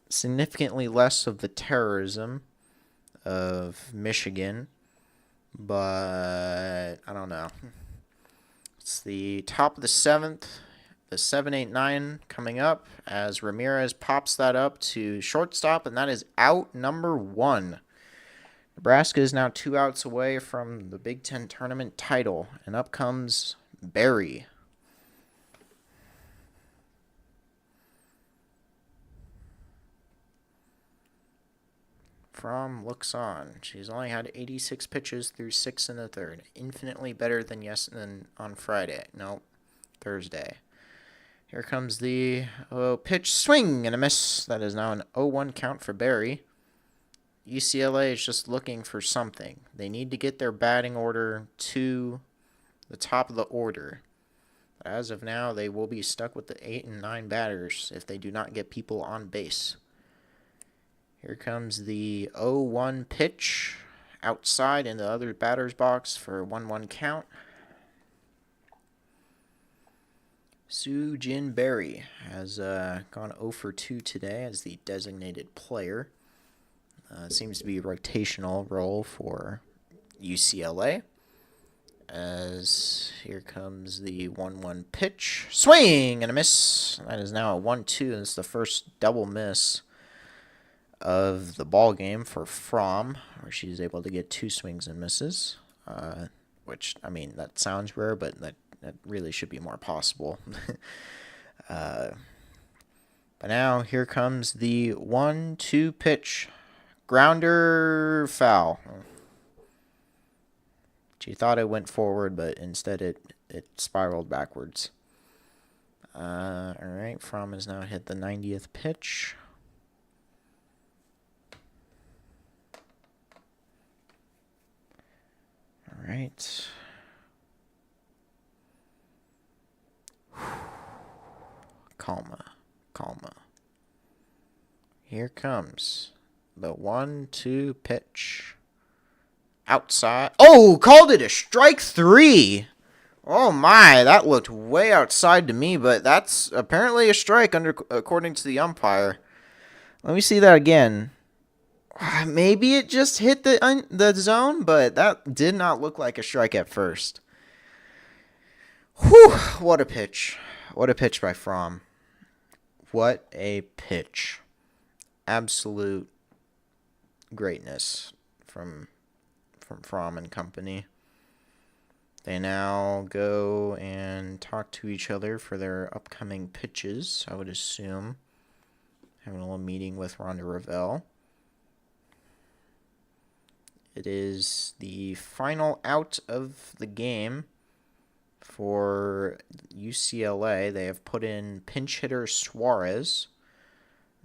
significantly less of the terrorism of Michigan, but I don't know. It's the top of the 7th, the 7-8-9 coming up as Ramirez pops that up to shortstop, and that is out number 1. Nebraska is now 2 outs away from the Big Ten tournament title, and up comes Berry. Fromm looks on. She's only had 86 pitches through 6 in the 3rd. Infinitely better than on Friday. No, Thursday. Here comes the pitch, swing and a miss. That is now an 0-1 count for Berry. UCLA is just looking for something. They need to get their batting order to the top of the order. But as of now, they will be stuck with the 8 and 9 batters if they do not get people on base. Here comes the 0-1 pitch outside in the other batter's box for a 1-1 count. Soo Jin Berry has gone 0 for 2 today as the designated player. Seems to be a rotational role for UCLA. As here comes the 1-1 pitch. Swing and a miss. That is now a 1-2. It's the first double miss of the ball game for Fromm, where she's able to get 2 swings and misses. Which, I mean, that sounds rare, but that really should be more possible. But now here comes the 1-2 pitch. Grounder, foul. She thought it went forward, but instead it spiraled backwards. All right, Fromm has now hit the 90th pitch. All right. Calma. Here comes the 1-2 pitch. Outside. Oh, called it a strike 3. Oh my, that looked way outside to me, but that's apparently a strike according to the umpire. Let me see that again. Maybe it just hit the zone, but that did not look like a strike at first. Whew, what a pitch. What a pitch by Fromm. What a pitch. Absolute greatness from Fromm and company. They now go and talk to each other for their upcoming pitches, I would assume. Having a little meeting with Rhonda Revelle. It is the final out of the game for UCLA. They have put in pinch hitter Suarez.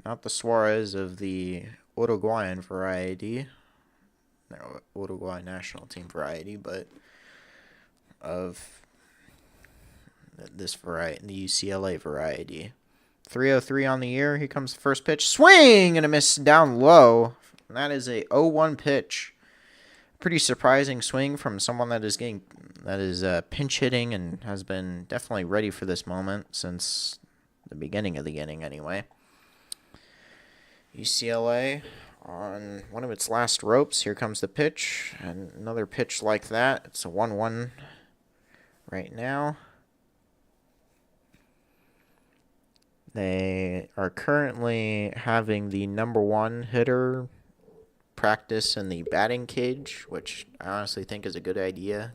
Not the Suarez of the Uruguayan variety. No, Uruguay national team variety, but of this variety, the UCLA variety. 303 on the year. Here comes the first pitch. Swing and a miss down low. And that is a 0-1 pitch. Pretty surprising swing from someone that is pinch hitting and has been definitely ready for this moment since the beginning of the inning anyway. UCLA on one of its last ropes. Here comes the pitch. And another pitch like that. It's a 1-1 right now. They are currently having the number 1 hitter practice in the batting cage, which I honestly think is a good idea.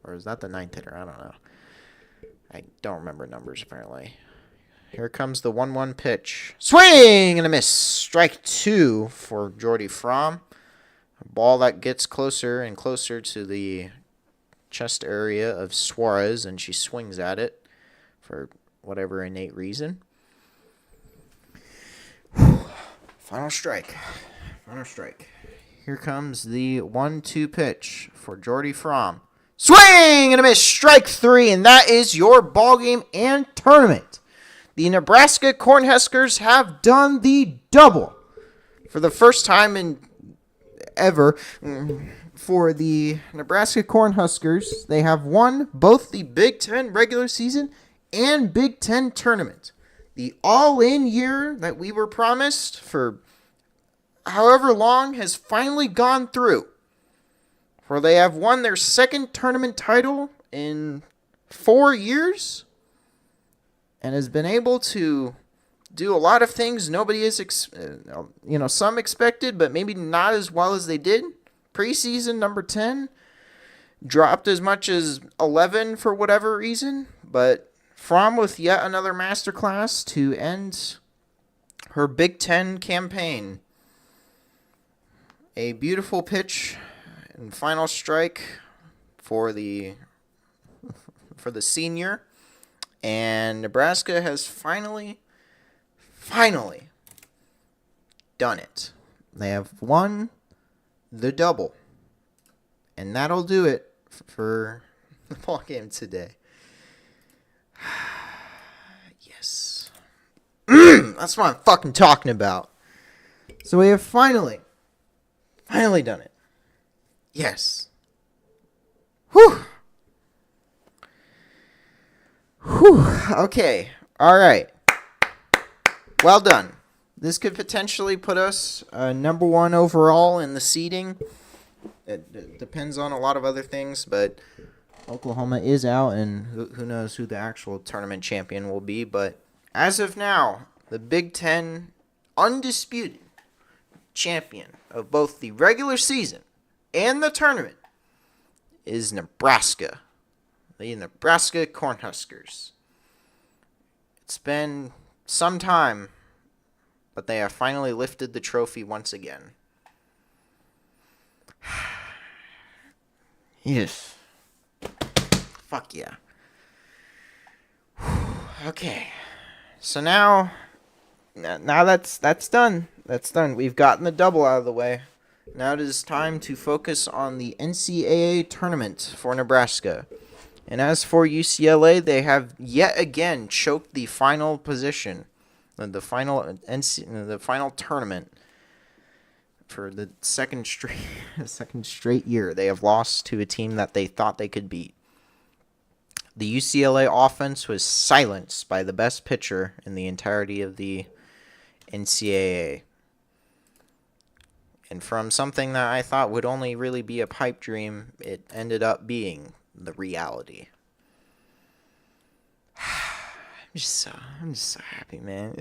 Or is that the 9th hitter? I don't know. I don't remember numbers, apparently. Here comes the 1-1 pitch. Swing and a miss. Strike 2 for Jordy Fromm. A ball that gets closer and closer to the chest area of Suarez, and she swings at it for whatever innate reason. Final strike. Here comes the 1-2 pitch for Jordy Fromm. Swing and a miss. Strike 3, and that is your ball game and tournament. The Nebraska Cornhuskers have done the double for the first time in ever. For the Nebraska Cornhuskers, they have won both the Big Ten regular season and Big Ten tournament. The all-in year that we were promised for however long has finally gone through. For they have won their second tournament title in 4 years and has been able to do a lot of things nobody is, some expected, but maybe not as well as they did. Preseason number 10 dropped as much as 11 for whatever reason, but Fromm with yet another masterclass to end her Big Ten campaign. A beautiful pitch and final strike for the senior, and Nebraska has finally done it. They have won the double, and that'll do it for the ball game today. Yes. That's what I'm fucking talking about. So we have finally done it. Yes. Whew. Okay. All right. Well done. This could potentially put us number one overall in the seeding. It depends on a lot of other things, but Oklahoma is out, and who knows who the actual tournament champion will be. But as of now, the Big Ten undisputed champion of both the regular season and the tournament is Nebraska. The Nebraska Cornhuskers. It's been some time, but they have finally lifted the trophy once again. Yes. Fuck yeah. Okay. So now that's done. That's done. We've gotten the double out of the way. Now it is time to focus on the NCAA tournament for Nebraska. And as for UCLA, they have yet again choked the final position, the final tournament for the second straight year. They have lost to a team that they thought they could beat. The UCLA offense was silenced by the best pitcher in the entirety of the NCAA. And from something that I thought would only really be a pipe dream, it ended up being the reality. I'm just so happy, man.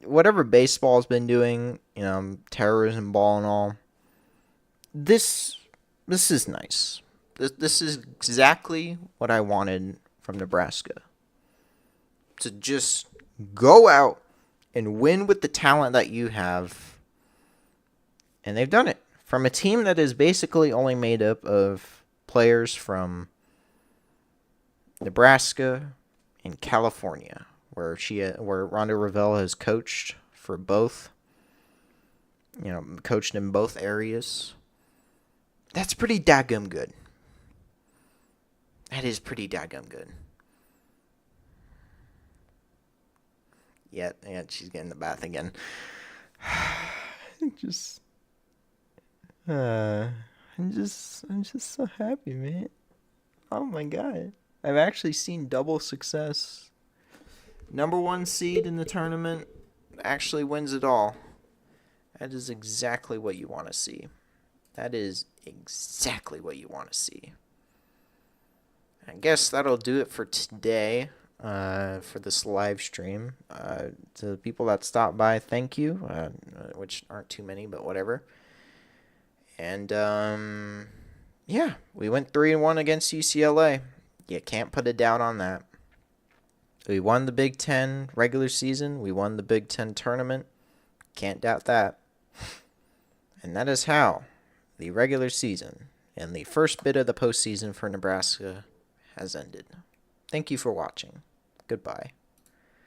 Whatever baseball's been doing, terrorism ball and all. This is nice. This is exactly what I wanted from Nebraska. To just go out and win with the talent that you have. And they've done it. From a team that is basically only made up of players from Nebraska and California, where Rhonda Revelle has coached for both, coached in both areas. That's pretty daggum good. That is pretty daggum good. Yeah, she's getting the bath again. I'm just so happy, man. Oh my god. I've actually seen double success. Number one seed in the tournament actually wins it all. That is exactly what you want to see. That is exactly what you want to see. I guess that'll do it for today, for this live stream. To the people that stopped by, thank you, which aren't too many, but whatever. And, yeah, we went 3-1 against UCLA. You can't put a doubt on that. We won the Big Ten regular season. We won the Big Ten tournament. Can't doubt that. And that is how the regular season and the first bit of the postseason for Nebraska has ended. Thank you for watching. Goodbye.